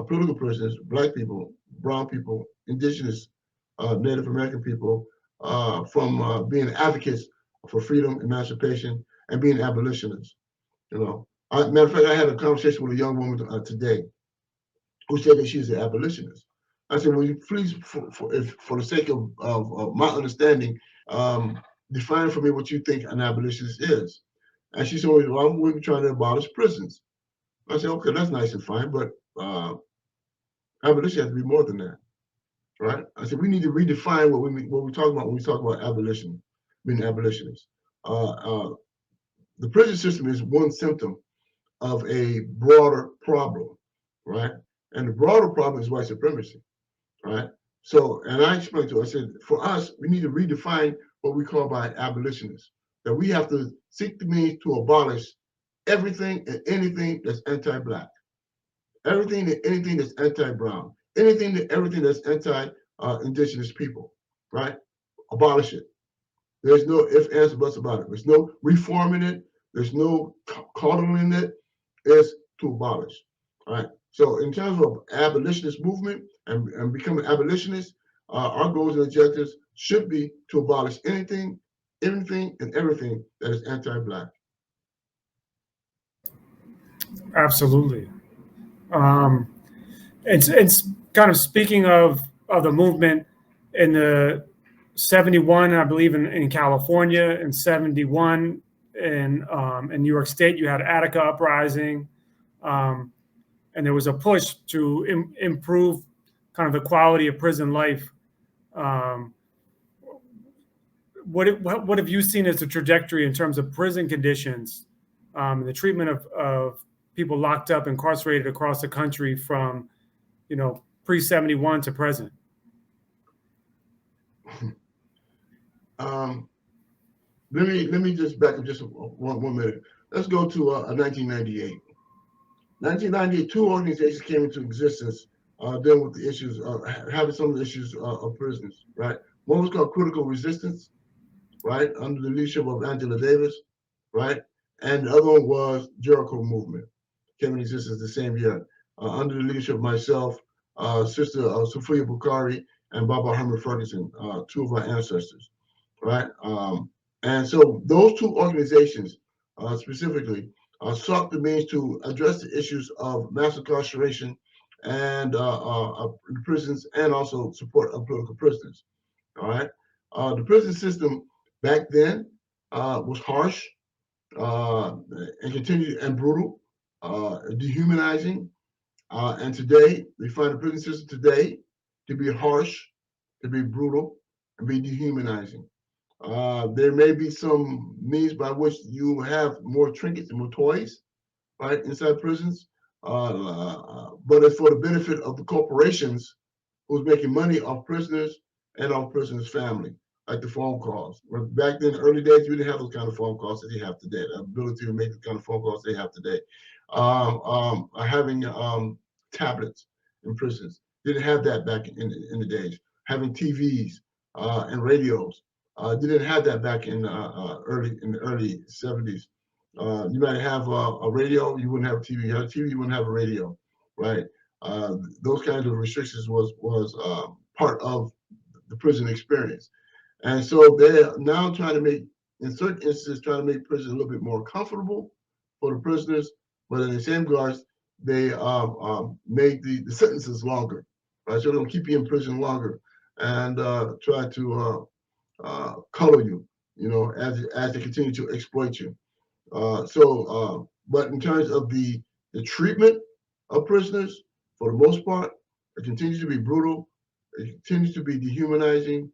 political prisoners, Black people, brown people, indigenous, Native American people, from being advocates for freedom, emancipation, and being abolitionists. You know, matter of fact, I had a conversation with a young woman today who said that she's an abolitionist. I said, "Will you please, for the sake of my understanding, define for me what you think an abolitionist is?" And she said, "Well, we're trying to abolish prisons." I said, "Okay, that's nice and fine, but abolition has to be more than that, right?" I said, "We need to redefine what we talk about when we talk about abolition, being abolitionists. The prison system is one symptom of a broader problem, right? And the broader problem is white supremacy, right? So, and I explained to her, I said, for us, we need to redefine what we call by abolitionists, that we have to seek the means to abolish everything and anything that's anti-Black, everything and anything that's anti-brown, anything and everything that's anti-indigenous people, right? Abolish it. There's no ifs, ands, or buts about it. There's no reforming it. There's no coddling it. It's to abolish, right? So in terms of abolitionist movement and becoming abolitionists, our goals and objectives should be to abolish anything, everything, and everything that is anti-Black. Absolutely. It's kind of speaking of the movement in the 71, I believe in California, in 71 in New York State, you had Attica uprising, and there was a push to improve kind of the quality of prison life. What have you seen as the trajectory in terms of prison conditions, the treatment of people locked up, incarcerated across the country from, pre-71 to present? Let me just back up just one minute. Let's go to 1998. 1998, two organizations came into existence dealing with the issues, having some of the issues of prisoners, right? One was called Critical Resistance, right, under the leadership of Angela Davis, right? And the other one was Jericho Movement, came into existence the same year, under the leadership of myself, Sister Sophia Bukhari, and Baba Herman Ferguson, two of our ancestors, right? And so those two organizations specifically sought the means to address the issues of mass incarceration and prisons, and also support of political prisoners. All right. The prison system back then was harsh and continued and brutal, dehumanizing. And today, we find the prison system today to be harsh, to be brutal, and be dehumanizing. There may be some means by which you have more trinkets and more toys, right, inside prisons, but it's for the benefit of the corporations who's making money off prisoners and off prisoners' family, like the phone calls. Back then, early days, you didn't have those kind of phone calls that you have today, the ability to make the kind of phone calls they have today. Having tablets in prisons, didn't have that back in the days. Having TVs and radios, didn't have that back in the early 70s. You might have a radio, you wouldn't have a TV. You had a TV, you wouldn't have a radio, right? Those kinds of restrictions was part of the prison experience. And so they're now trying to make, in certain instances, trying to make prison a little bit more comfortable for the prisoners, but in the same regards, they make the sentences longer, right? So they'll keep you in prison longer and try to color you, as they continue to exploit you. But in terms of the treatment of prisoners, for the most part, it continues to be brutal. It continues to be dehumanizing,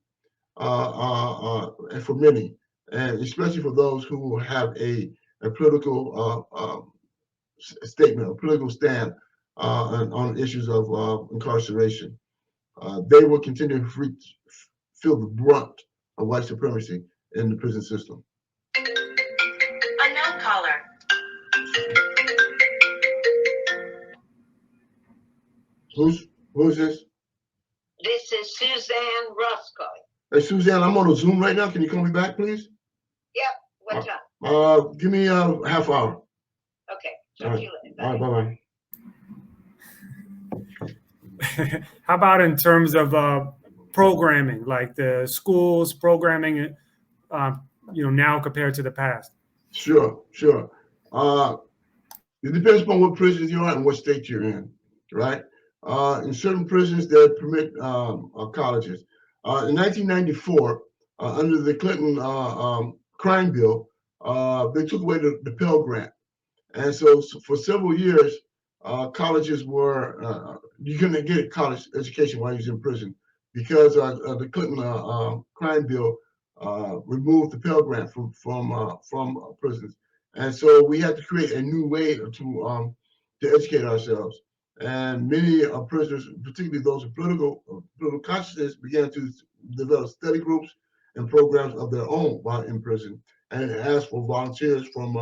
and for many, and especially for those who have a political statement, a political stand on issues of incarceration. They will continue to feel the brunt of white supremacy in the prison system. Unknown caller. Who's this? This is Suzanne Roscoe. Hey, Suzanne, I'm on a Zoom right now. Can you call me back, please? Yep. What time? Give me a half hour. Okay. Talk to you later. All right, bye-bye. How about in terms of programming, like the schools programming, now compared to the past? Sure. It depends upon what prisons you are and what state you're in, right? In certain prisons, they permit colleges. In 1994, under the Clinton crime bill, they took away the Pell Grant. And so for several years, colleges were, you couldn't get a college education while you was in prison because the Clinton crime bill removed the Pell Grant from prisons. And so we had to create a new way to educate ourselves. And many prisoners, particularly those with political consciousness, began to develop study groups and programs of their own while in prison, and asked for volunteers from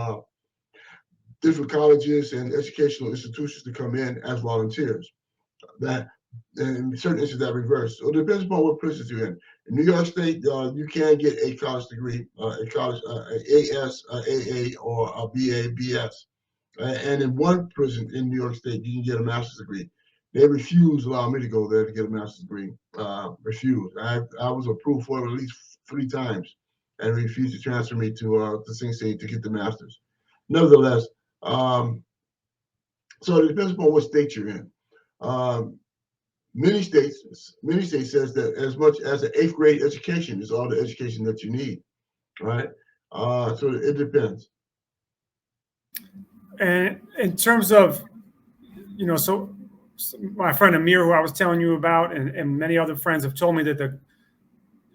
different colleges and educational institutions to come in as volunteers. That, in certain instances, that reverse. So it depends upon what prisons you're in. In New York State, you can get a college degree, a college AS, AA, or a BA, BS. And in one prison in New York State, you can get a master's degree. They refused to allow me to go there to get a master's degree. Refused. I was approved for it at least 3 times, and refused to transfer me to Sing Sing to get the master's. Nevertheless, so it depends upon what state you're in. Many states says that as much as an 8th grade education is all the education that you need, right? So it depends. And in terms of, so my friend Amir, who I was telling you about, and many other friends have told me that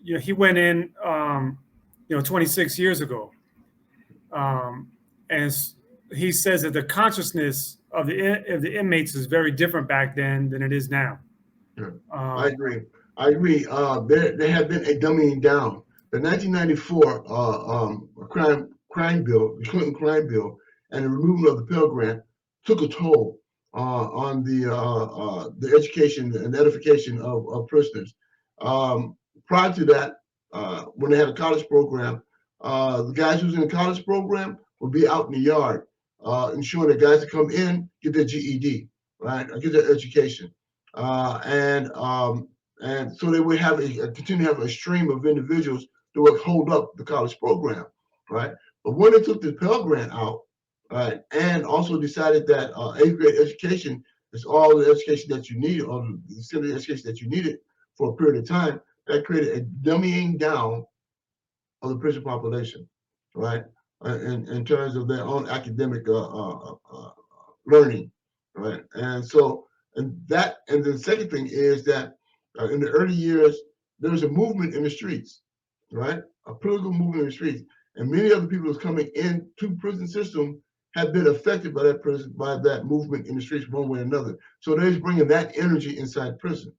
he went in, 26 years ago, and he says that the consciousness of the inmates is very different back then than it is now. Yeah. I agree. There had been a dumbing down. The 1994 crime bill, the Clinton crime bill, and the removal of the Pell Grant took a toll on the education and edification of prisoners. Prior to that, when they had a college program, the guys who was in the college program would be out in the yard, ensuring that guys that come in get their GED, right, or get their education. And so they would have continue to have a stream of individuals that would hold up the college program, right? But when they took the Pell Grant out, right, and also decided that 8th grade education is all the education that you need, or the similar education that you needed for a period of time, that created a dumbing down of the prison population, right? In terms of their own academic learning, right? And so, and the second thing is that in the early years, there was a movement in the streets, right? A political movement in the streets. And many of the people who's coming into the prison system have been affected by that movement in the streets one way or another. So they're bringing that energy inside prison,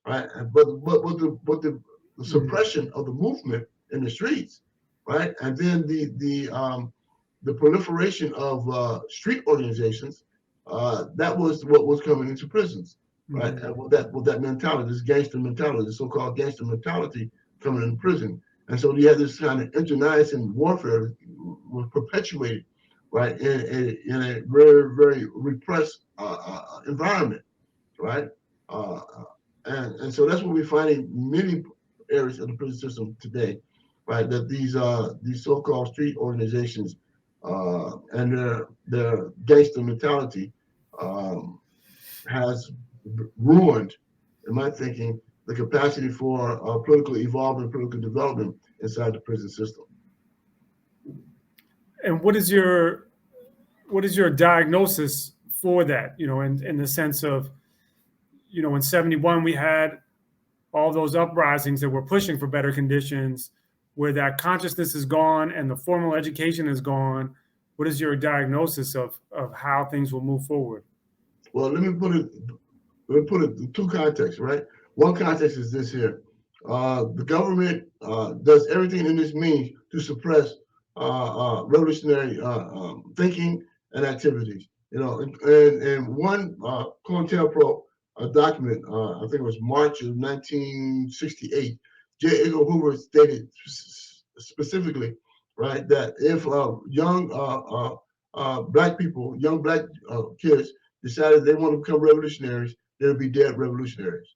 right? But the suppression of the movement in the streets, right? And then the proliferation of street organizations, that was what was coming into prisons, right? And with that mentality, this gangster mentality, the so-called gangster mentality coming into prison. And so you had this kind of internecine warfare was perpetuated, right, in a very, very repressed environment, right? And so that's what we find in many areas of the prison system today, right? That these so-called street organizations and their gangster mentality has ruined, in my thinking, the capacity for political evolvement, political development inside the prison system. And what is your diagnosis for that? In the sense of, in 71 we had all those uprisings that were pushing for better conditions, where that consciousness is gone and the formal education is gone. What is your diagnosis of how things will move forward? Well, let me put it in two contexts, right? One context is this here. The government does everything in its means to suppress revolutionary thinking and activities. And one COINTELPRO document, I think it was March of 1968, J. Edgar Hoover stated specifically, right, that if young black people, young black kids decided they want to become revolutionaries, they'll be dead revolutionaries,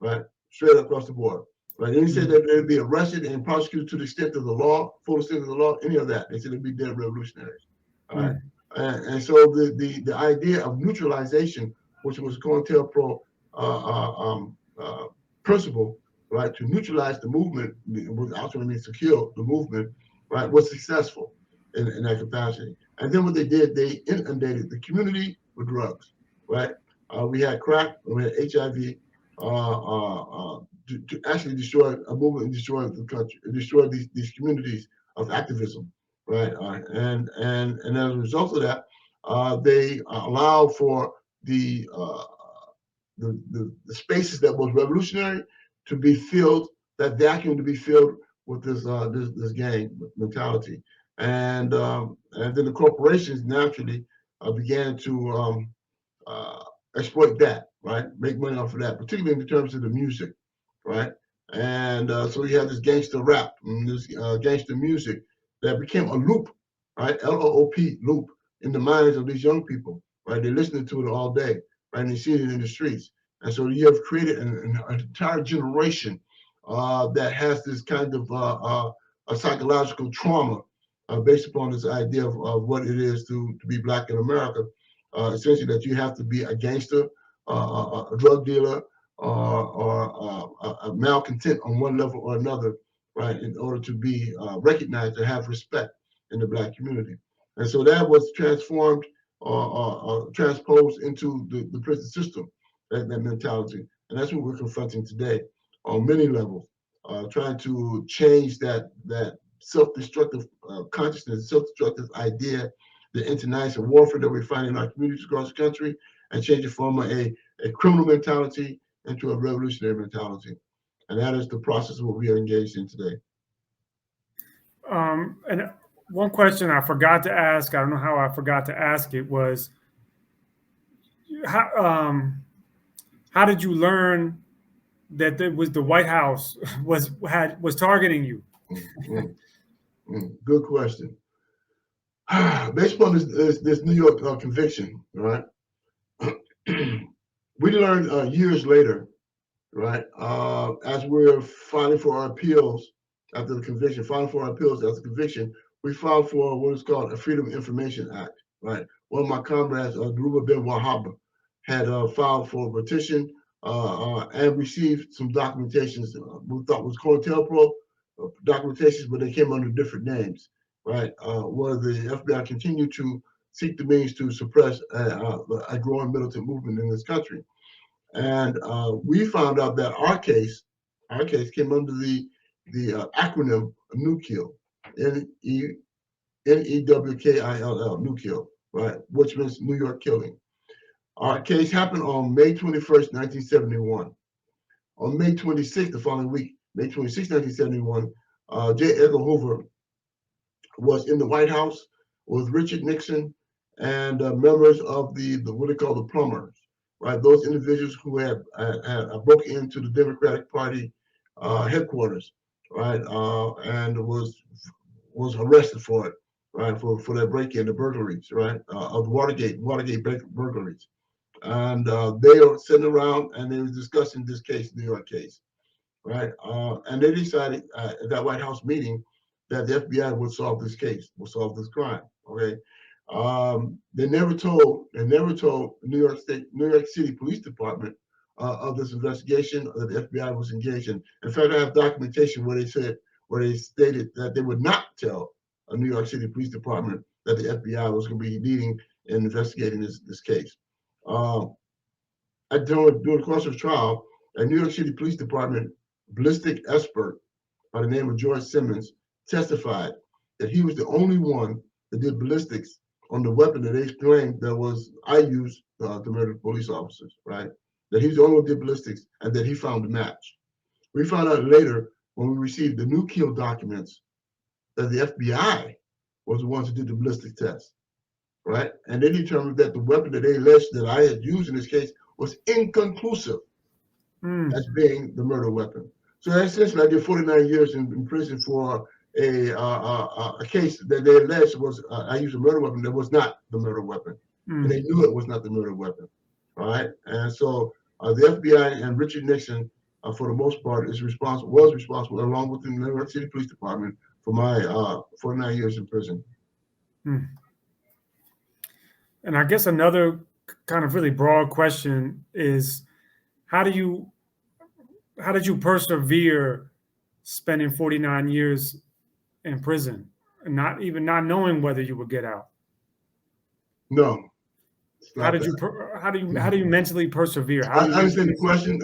right? Straight across the board. Right? They didn't say that they'd be arrested and prosecuted to the extent of the law, full extent of the law, any of that. They said they'd be dead revolutionaries. All right. And so the idea of neutralization, which was COINTELPRO principle, right, to neutralize the movement, which ultimately means to kill the movement, right, was successful in that capacity. And then what they did, they inundated the community with drugs, right? We had crack, we had HIV, to actually destroy a movement and destroy the country, destroy these communities of activism, right? And as a result of that, they allow for the spaces that was revolutionary to be filled, that vacuum to be filled with this gang mentality, and then the corporations naturally began to exploit that, right? Make money off of that, particularly in terms of the music, right? And so you have this gangster rap and this gangster music that became a loop, right? LOOP, loop, in the minds of these young people, right? They're listening to it all day, right? And they see it in the streets. And so you have created an entire generation that has this kind of a psychological trauma based upon this idea of what it is to be Black in America. Essentially, that you have to be a gangster, a drug dealer, or a malcontent on one level or another right, in order to be recognized, to have respect in the Black community. And so that was transformed or transposed into the prison system, that mentality. And that's what we're confronting today on many levels, trying to change that self-destructive consciousness, self-destructive idea, the international warfare that we find in our communities across the country, and change it from a criminal mentality into a revolutionary mentality. And that is the process of what we are engaged in today. And one question I forgot to ask, I don't know how I forgot to ask it, was how did you learn that it was the White House was targeting you? Good question. Based upon this New York conviction, right? We learned years later, right, as we're filing for our appeals after the conviction, we filed for what is called a Freedom of Information Act, right? One of my comrades, Gruba Ben Wahab, had filed for a petition and received some documentations we thought was COINTELPRO documentations, but they came under different names, right? Where the FBI continued to seek the means to suppress a growing militant movement in this country. And we found out that our case came under the acronym NEWKILL, NEWKILL, NEWKILL, right? Which means New York Killing. Our case happened on May 21st, 1971. On May 26th, the following week, May 26th, 1971, J. Edgar Hoover was in the White House with Richard Nixon and members of the what they call the plumbers, right? Those individuals who had broken into the Democratic Party headquarters, right? And was arrested for it, right? For that break-in, the burglaries, right? Of Watergate burglaries. And they were sitting around and they were discussing this case, New York case, right? And they decided at that White House meeting that the FBI would solve this case, would solve this crime. Okay, they never told New York City Police Department of this investigation that the FBI was engaged in. In fact, I have documentation where they stated that they would not tell a New York City Police Department that the FBI was going to be leading in investigating this case. During the course of the trial, a New York City Police Department ballistic expert by the name of George Simmons testified that he was the only one that did ballistics on the weapon that they claimed that I used to murder police officers, right? That he's the only one who did ballistics and that he found the match. We found out later when we received the NEWKILL documents that the FBI was the ones who did the ballistic test, right? And they determined that the weapon that they alleged that I had used in this case was inconclusive as being the murder weapon. So essentially, I did 49 years in prison for a case that they alleged was I used a murder weapon that was not the murder weapon, and they knew it was not the murder weapon, all right? And so the FBI and Richard Nixon, for the most part, was responsible, along with the New York City Police Department, for my 49 years in prison. And I guess another kind of really broad question is, how did you persevere spending 49 years in prison and not knowing whether you would get out? No. How do you mentally persevere? I understand the question,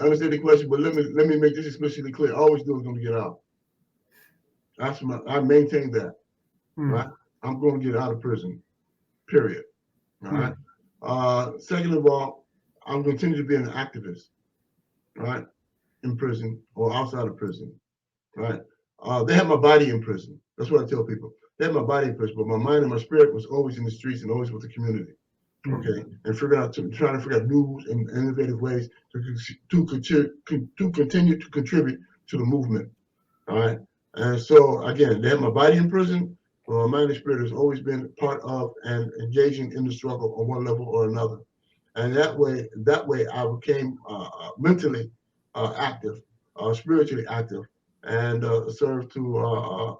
but let me make this explicitly clear. I always knew I was going to get out. I maintain that. Right? I'm going to get out of prison. Period. All right. Second of all, I'm going to continue to be an activist, right? In prison or outside of prison, right? They have my body in prison. That's what I tell people. They have my body in prison, but my mind and my spirit was always in the streets and always with the community. Okay, and trying to figure out new and innovative ways to continue to contribute to the movement. All right, and so again, they have my body in prison, but my mind and spirit has always been part of and engaging in the struggle on one level or another. And that way, I became mentally active, spiritually active, and served to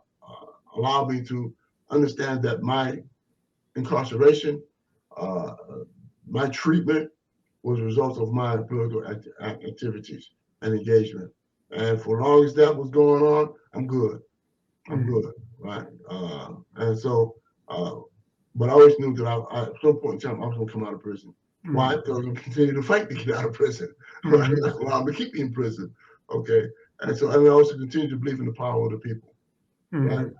allow me to understand that my incarceration, my treatment, was a result of my political activities and engagement. And for as long as that was going on, I'm good. I'm good, right? And so, but I always knew that at some point in time I was going to come out of prison. Why? Because I was going to continue to fight to get out of prison. Right? That's why I'm going to keep me in prison. Okay. And so, and I also continue to believe in the power of the people. Right?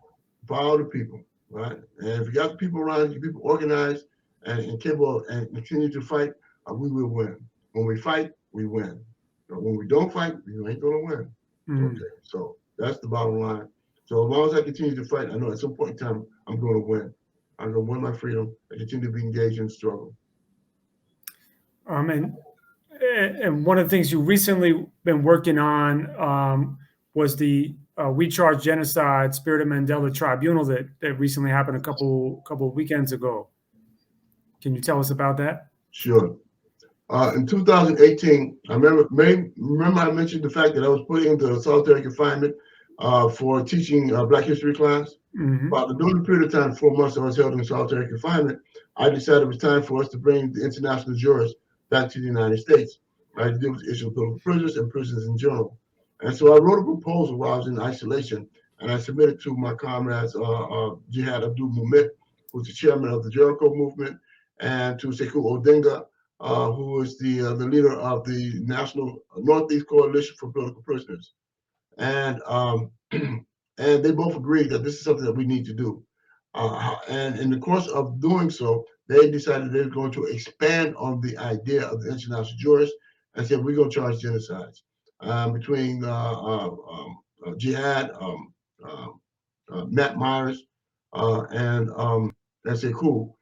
Power of the people. Right? And if you got the people around you, people organized and capable and continue to fight, we will win. When we fight, we win. But when we don't fight, we ain't going to win. Okay. So that's the bottom line. So as long as I continue to fight, I know at some point in time I'm going to win. I'm going to win my freedom and continue to be engaged in the struggle. And one of the things you recently been working on was the We Charge Genocide Spirit of Mandela Tribunal that recently happened a couple of weekends ago. Can you tell us about that? Sure. In 2018, I remember I mentioned the fact that I was put into solitary confinement for teaching Black history class. But during the period of time, 4 months I was held in solitary confinement, I decided it was time for us to bring the international jurors back to the United States, right, to deal with the issue of political prisoners and prisoners in general. And so I wrote a proposal while I was in isolation, and I submitted to my comrades, Jihad Abdul Mumit, who's the chairman of the Jericho movement, and to Sekou Odinga, who is the leader of the National Northeast Coalition for Political Prisoners. And and they both agreed that this is something that we need to do. And in the course of doing so, they decided they were going to expand on the idea of the international jurors and said, we're going to charge genocides between Jihad, Matt Myers, and Sekou.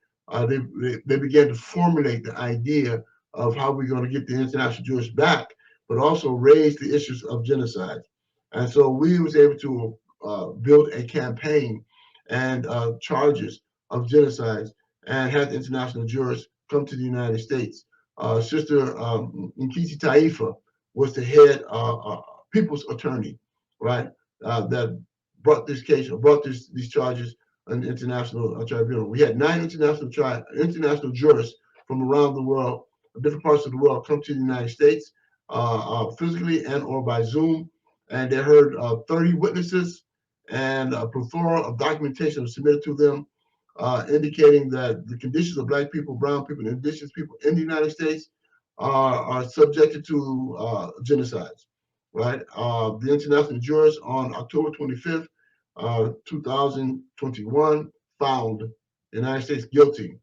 They began to formulate the idea of how we're going to get the international jurors back, but also raise the issues of genocide. And so we was able to build a campaign and charges of genocides and had international jurors come to the United States. Sister Nkiti Taifa was the head people's attorney, right, that brought this case or brought these charges an international tribunal. We had 9 international jurors from around the world, different parts of the world, come to the United States physically and or by Zoom. And they heard 30 witnesses, and a plethora of documentation was submitted to them, indicating that the conditions of Black people, brown people, and indigenous people in the United States are subjected to genocides, right? The international jurors on October 25th, 2021, found the United States guilty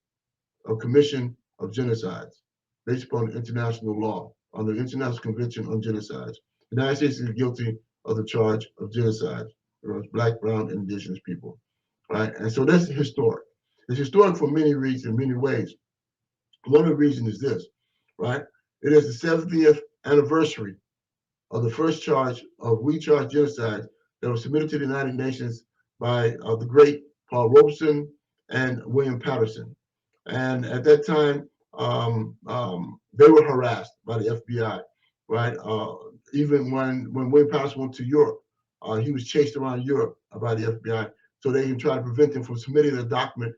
of commission of genocides based upon international law, on the International Convention on Genocides. The United States is guilty of the charge of genocide against Black, brown, and indigenous people, right? And so that's historic. It's historic for many reasons, in many ways. One of the reasons is this, right? It is the 70th anniversary of the first charge of We Charge Genocide that was submitted to the United Nations by the great Paul Robeson and William Patterson. And at that time, they were harassed by the FBI, right? Even when William Patterson went to Europe, he was chased around Europe by the FBI, so they can try to prevent him from submitting a document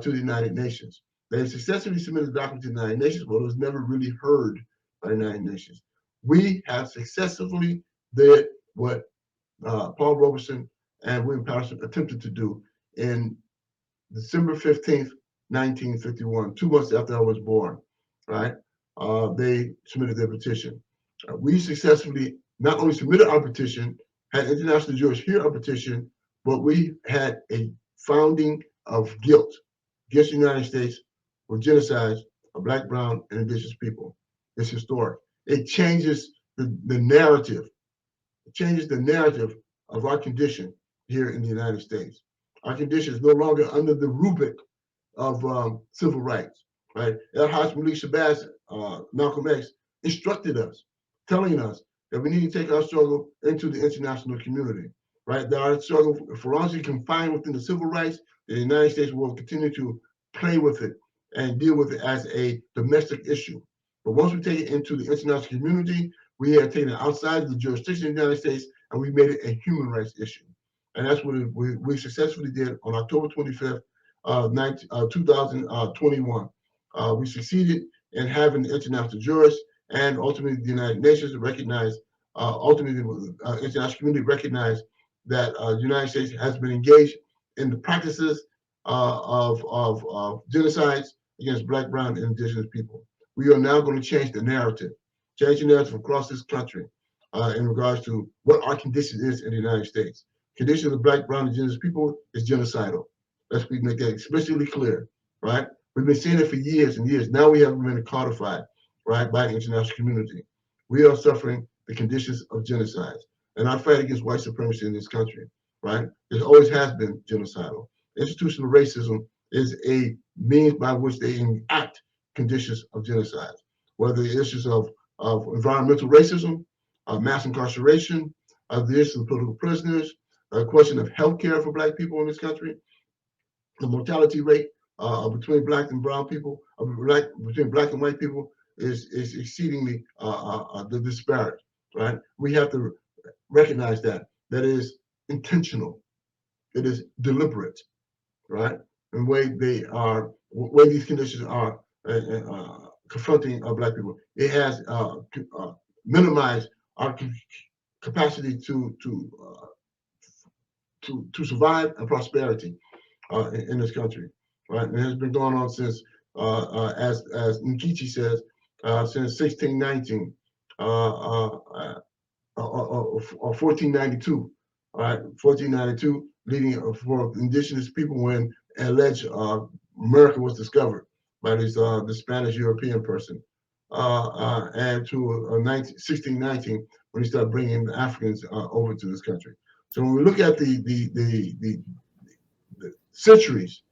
to the United Nations. They successfully submitted the document to the United Nations, but it was never really heard by the United Nations. We have successfully did what Paul Robeson and William Patterson attempted to do in December 15th, 1951, 2 months after I was born, right? They submitted their petition. We successfully not only submitted our petition, had international jurors hear our petition, but we had a founding of guilt against the United States for genocides of Black, brown, and indigenous people. It's historic. It changes the narrative. It changes the narrative of our condition here in the United States. Our condition is no longer under the rubric of civil rights, right? El-Haj Malik Shabazz, Malcolm X, instructed us, telling us that we need to take our struggle into the international community, right? That our struggle, for as long as we confined within the civil rights, the United States will continue to play with it and deal with it as a domestic issue. But once we take it into the international community, we have taken it outside the jurisdiction of the United States and we made it a human rights issue. And that's what we successfully did on October 25th, 2021. We succeeded in having the international jurors and ultimately the United Nations recognize ultimately, the international community recognized that the United States has been engaged in the practices of genocides against Black, brown, and indigenous people. We are now going to change the narrative across this country in regards to what our condition is in the United States. Condition of Black, brown, and indigenous people is genocidal. Let's make that explicitly clear, right? We've been seeing it for years and years. Now we have been codified, right, by the international community. We are suffering the conditions of genocide. And our fight against white supremacy in this country, right? It always has been genocidal. Institutional racism is a means by which they enact conditions of genocide, whether the issues of environmental racism, mass incarceration, the issue of political prisoners, a question of health care for Black people in this country, the mortality rate between Black and brown people, between Black and white people is exceedingly disparate, right? We have to recognize that is intentional, it is deliberate, right? And way these conditions are confronting Black people. It has minimized our capacity to survive and prosperity in this country, right? And it has been going on since, as Nkichi says, since 1619. Or 1492, right? 1492, leading for indigenous people when alleged America was discovered by this Spanish European person, and to 1619 when he started bringing the Africans over to this country. So when we look at the centuries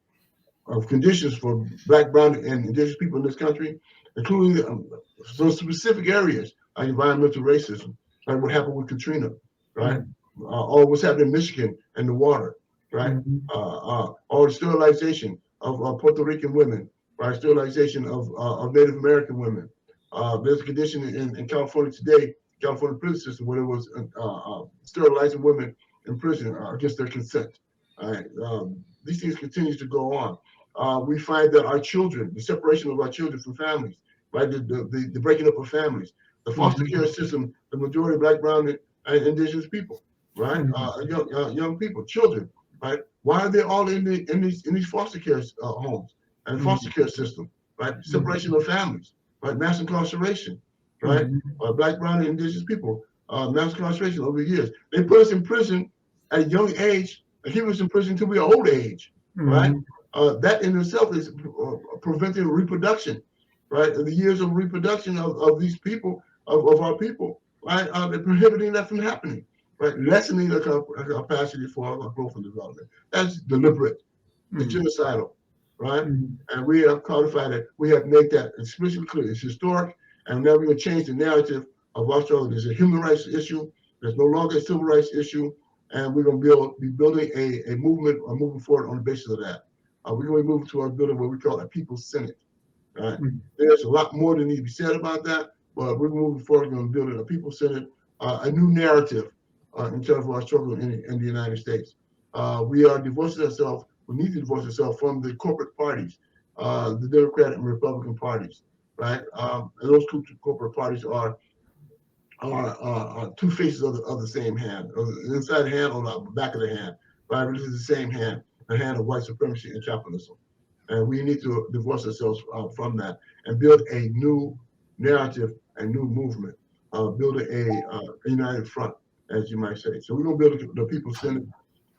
of conditions for Black, brown, and indigenous people in this country, including some specific areas like environmental racism, like what happened with Katrina, right? Or what's happening in Michigan and the water, right? Or the sterilization of Puerto Rican women, right? Sterilization of Native American women. There's a condition in California today, California prison system, where it was sterilizing women in prison against their consent. All right? These things continue to go on. We find that our children, the separation of our children from families, right? The breaking up of families, the foster care system, the majority of Black, brown, and indigenous people, right? Young people, children, right? Why are they all in these foster care homes and foster care system, right? Separation of families, right? Mass incarceration, right? Black, brown, and indigenous people, mass incarceration over the years. They put us in prison at a young age and keep us in prison until we're old age, right? That in itself is preventing reproduction, right? The years of reproduction of these people, of our people, right? They're prohibiting that from happening, right? Lessening the capacity for growth and development. That's deliberate. It's genocidal, right? And we have codified it. We have made that explicitly clear. It's historic, and now we're going to change the narrative of our struggle. There's a human rights issue. There's no longer a civil rights issue, and we're going to be building a movement, moving forward on the basis of that. We're going to move to our building what we call a People's Senate. Right? There's a lot more that needs to be said about that, but we're moving forward on building a People's Senate, a new narrative in terms of our struggle in the United States. We are divorcing ourselves. We need to divorce ourselves from the corporate parties, the Democratic and Republican parties, right? And those two corporate parties are two faces of the same hand, the inside the hand or the back of the hand, right? It is the same hand, the hand of white supremacy and capitalism. And we need to divorce ourselves from that and build a new narrative, a new movement, build a united front, as you might say. So we're going to build the People's Senate.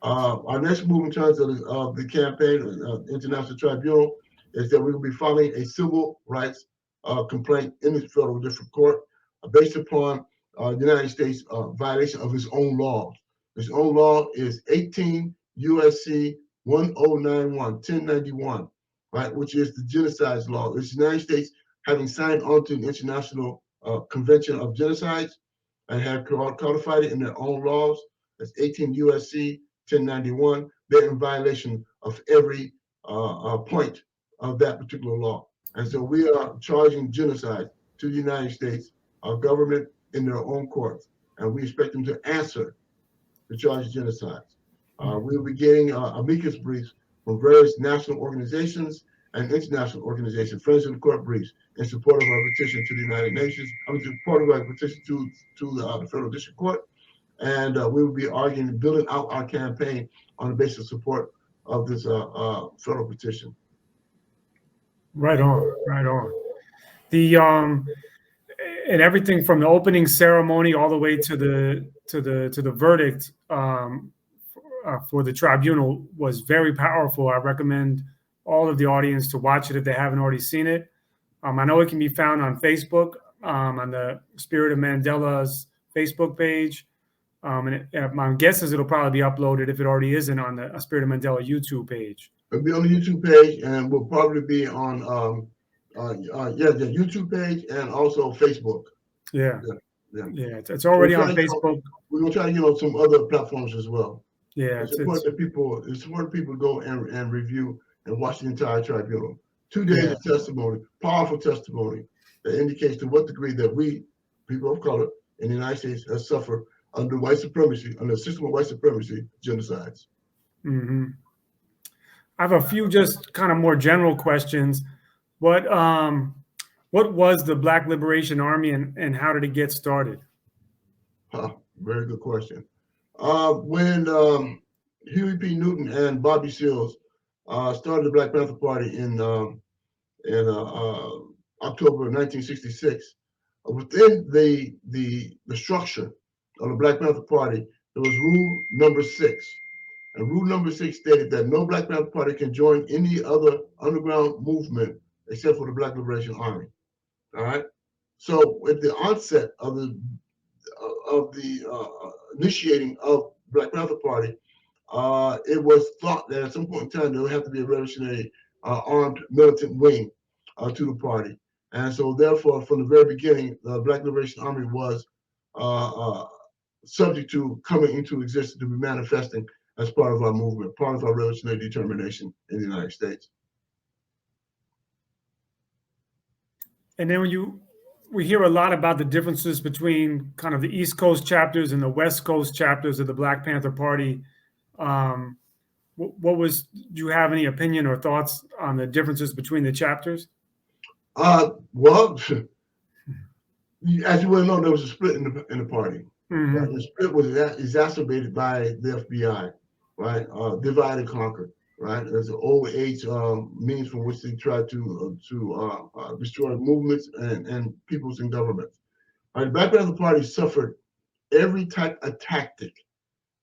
Our next move in terms of the campaign, International Tribunal, is that we will be filing a civil rights complaint in the federal district court based upon the United States violation of its own laws. Its own law is 18 USC 1091, right, which is the genocide law. It's the United States having signed on to the International Convention of Genocides and have codified it in their own laws. That's 18 USC 1091. They're in violation of every point of that particular law. And so we are charging genocide to the United States, our government, in their own courts. And we expect them to answer the charge of genocide. We'll be getting amicus briefs from various national organizations and international organizations, Friends of the Court Briefs, in support of our petition to the United Nations. Support of our petition to the Federal District Court, and we will be arguing, building out our campaign on the basis of support of this federal petition. Right on, right on. The and everything from the opening ceremony all the way to the verdict for the tribunal was very powerful. I recommend all of the audience to watch it if they haven't already seen it. I know it can be found on Facebook, on the Spirit of Mandela's Facebook page. And my guess is it'll probably be uploaded, if it already isn't, on the Spirit of Mandela YouTube page. It'll be on the YouTube page, and will probably be on the YouTube page and also Facebook. Yeah. It's already on Facebook. We're gonna try to get on some other platforms as well. Yeah, it's important people go and review and watch the entire tribunal. 2 days of testimony, powerful testimony that indicates to what degree that we, people of color in the United States, have suffered under white supremacy, under the system of white supremacy, genocides. Mm-hmm. I have a few just kind of more general questions. What was the Black Liberation Army, and how did it get started? Very good question. When Huey P. Newton and Bobby Seals started the Black Panther Party in October of 1966, within the structure of the Black Panther Party, there was rule number 6. And rule number 6 stated that no Black Panther Party can join any other underground movement except for the Black Liberation Army. All right. So at the onset of the initiating of Black Panther Party, it was thought that at some point in time there would have to be a revolutionary armed militant wing to the party. And so therefore, from the very beginning, the Black Liberation Army was subject to coming into existence, to be manifesting as part of our movement, part of our revolutionary determination in the United States. And then we hear a lot about the differences between kind of the East Coast chapters and the West Coast chapters of the Black Panther Party. Do you have any opinion or thoughts on the differences between the chapters? Well, as you well know, there was a split in the party. Mm-hmm. Right? The split was exacerbated by the FBI, right? Divide and conquer, right? There's an old age means from which they try to destroy movements and peoples and governments. Right? The Black Panther Party suffered every type of tactic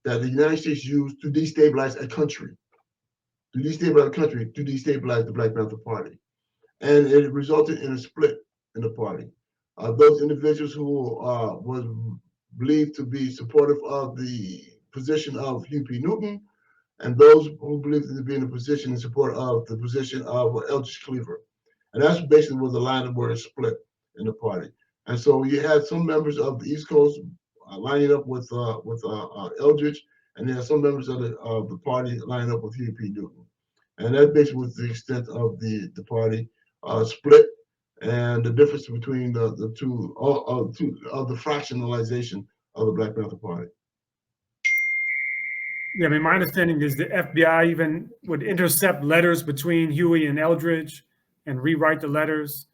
that the United States used to destabilize a country, to destabilize the Black Panther Party. And it resulted in a split in the party. Those individuals who was believed to be supportive of the position of Huey P. Newton, and those who believed to be in a position in support of the position of Eldridge Cleaver. And that's basically where the line of where it split in the party. And so you had some members of the East Coast lining up with Eldridge, and you had some members of the party lining up with Huey P. Newton. And that basically was the extent of the party split, and the difference between the two of the fractionalization of the Black Panther Party. Yeah, I mean, my understanding is the FBI even would intercept letters between Huey and Eldridge and rewrite the letters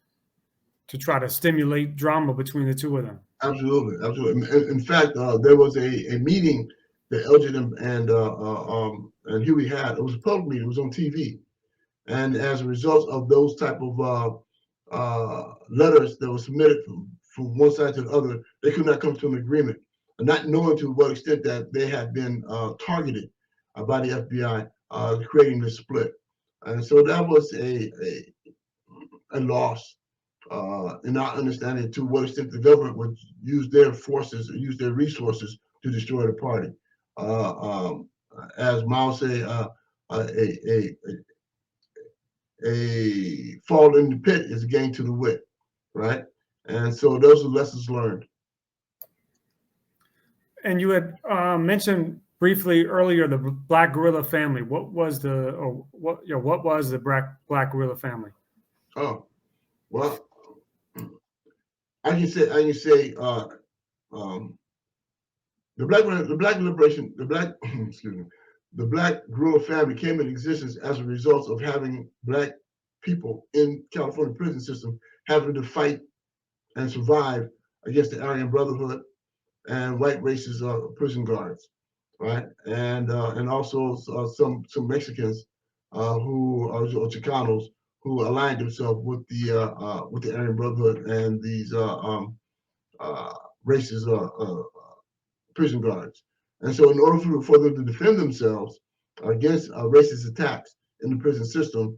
to try to stimulate drama between the two of them. Absolutely, absolutely. In fact, there was a meeting that Eldridge and Huey had. It was a public meeting. It was on TV. And as a result of those type of letters that were submitted from one side to the other, they could not come to an agreement, not knowing to what extent that they had been targeted by the FBI, creating this split. And so that was a loss in our understanding to what extent the government would use their forces, or use their resources to destroy the party. As Mao say, a fall in the pit is a gain to the wit, right? And so those are lessons learned. And you had mentioned briefly earlier the Black Guerrilla family. What was the Black Guerrilla family? Oh, well, I can say the Black Guerrilla family came into existence as a result of having Black people in California prison system having to fight and survive against the Aryan Brotherhood and white racist prison guards, right? And also some Mexicans who are Chicanos who aligned themselves with the Aryan Brotherhood and these racist prison guards. And so, in order for them to defend themselves against racist attacks in the prison system,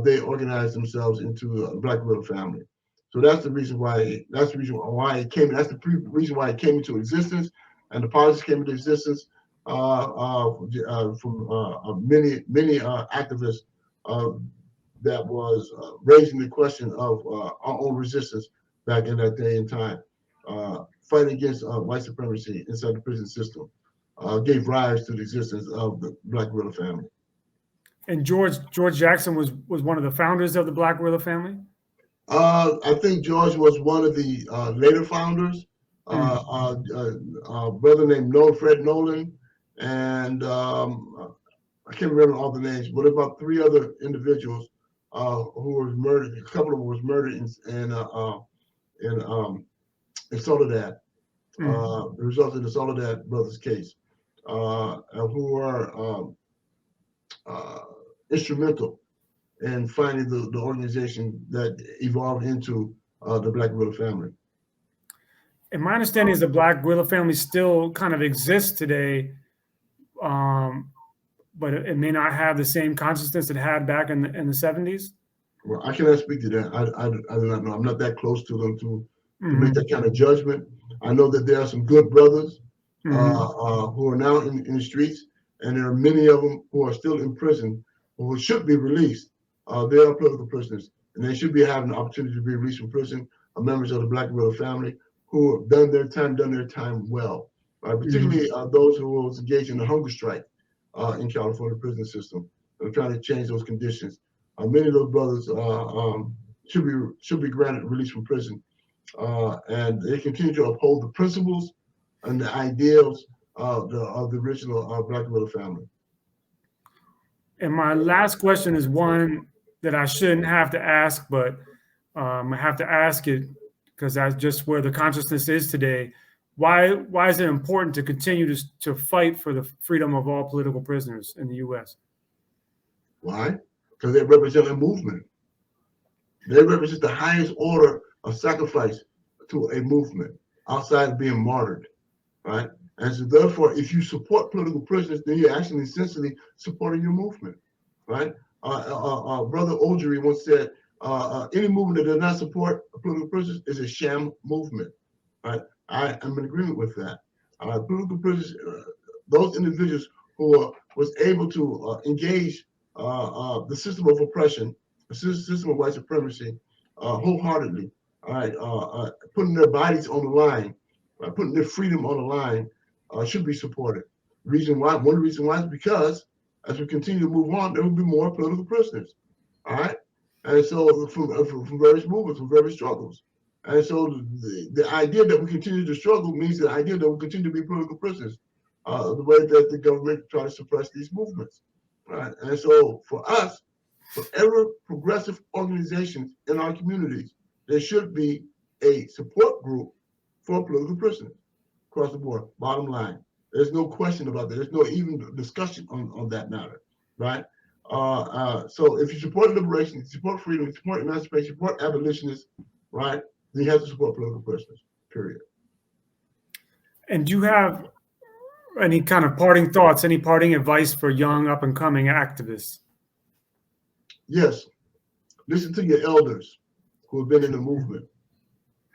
they organized themselves into a Black Guerrilla family. So that's the reason why. That's the reason why it came. That's the reason why it came into existence, and the politics came into existence from many activists that was raising the question of our own resistance back in that day and time. Fighting against white supremacy inside the prison system gave rise to the existence of the Black Guerrilla family. And George Jackson was one of the founders of the Black Guerrilla family? I think George was one of the later founders. A brother named Fred Nolan, and I can't remember all the names, but about 3 other individuals who were murdered. A couple of them was murdered in Soledad. The result of the Soledad brothers case, who were instrumental in finding the organization that evolved into the Black Guerrilla family. And my understanding is the Black Guerrilla family still kind of exists today, but it may not have the same consciousness it had back in the 70s. Well, I cannot speak to that. I do not know. I'm not that close to them to make that kind of judgment. I know that there are some good brothers who are now in the streets, and there are many of them who are still in prison who should be released. They are political prisoners, and they should be having the opportunity to be released from prison, members of the Black Guerrilla family who have done their time well, particularly those who was engaged in the hunger strike in California prison system. They're trying to change those conditions. Many of those brothers should be granted release from prison, and they continue to uphold the principles and the ideals of the original Black Guerrilla family. And my last question is one that I shouldn't have to ask, but I have to ask it because that's just where the consciousness is today. Why is it important to continue to fight for the freedom of all political prisoners in the U.S.? Why? Because they represent a movement. They represent the highest order of sacrifice to a movement outside of being martyred, right? And so therefore, if you support political prisoners, then you're actually essentially supporting your movement, right? Brother Ogery once said, any movement that does not support political prisoners is a sham movement, right? I am in agreement with that. Political prisoners, those individuals who was able to engage the system of oppression, the system of white supremacy, wholeheartedly, all right, putting their bodies on the line, putting their freedom on the line, should be supported. One reason why is because as we continue to move on, there will be more political prisoners, all right? And so from various movements, from various struggles. And so the idea that we continue to struggle means the idea that we'll continue to be political prisoners, the way that the government tries to suppress these movements, right? And so for us, for every progressive organization in our communities, there should be a support group for political prisoners across the board, bottom line. There's no question about that. There's no even discussion on that matter, right? So if you support liberation, you support freedom, you support emancipation, you support abolitionists, right, then you have to support political prisoners, period. And do you have any kind of parting thoughts, any parting advice for young up-and-coming activists? Yes. Listen to your elders who have been in the movement,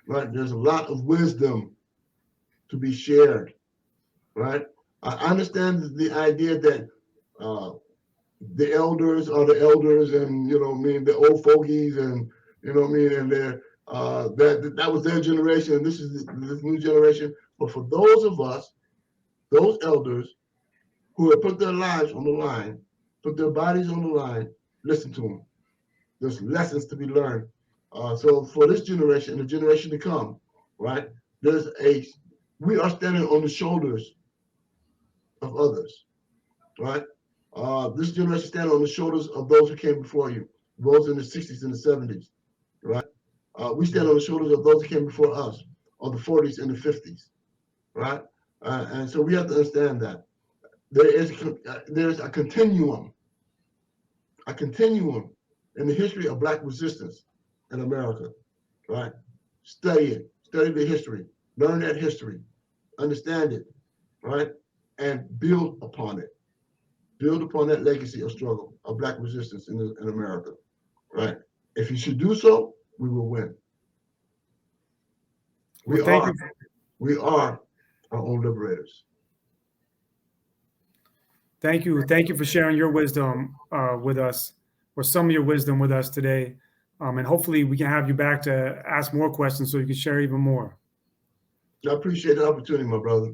right? There's a lot of wisdom to be shared, right? I understand the idea that the elders are the elders, and the old fogies, and and they're that was their generation, and this is this new generation. But for those of us, those elders who have put their lives on the line, put their bodies on the line, listen to them. There's lessons to be learned. So for this generation and the generation to come, right? We are standing on the shoulders of others, right? This generation standing on the shoulders of those who came before you. rose in the 60s and the 70s, right? We stand on the shoulders of those who came before us, of the 40s and the 50s, right? And so we have to understand that there's a continuum in the history of Black resistance in America, right? Study it, study the history, learn that history, understand it, right? And build upon it. Build upon that legacy of struggle, of Black resistance in America, right? If you should do so, we will win. We are our own liberators. Thank you. Thank you for sharing your wisdom with us, or some of your wisdom with us today. And hopefully we can have you back to ask more questions so you can share even more. I appreciate the opportunity, my brother.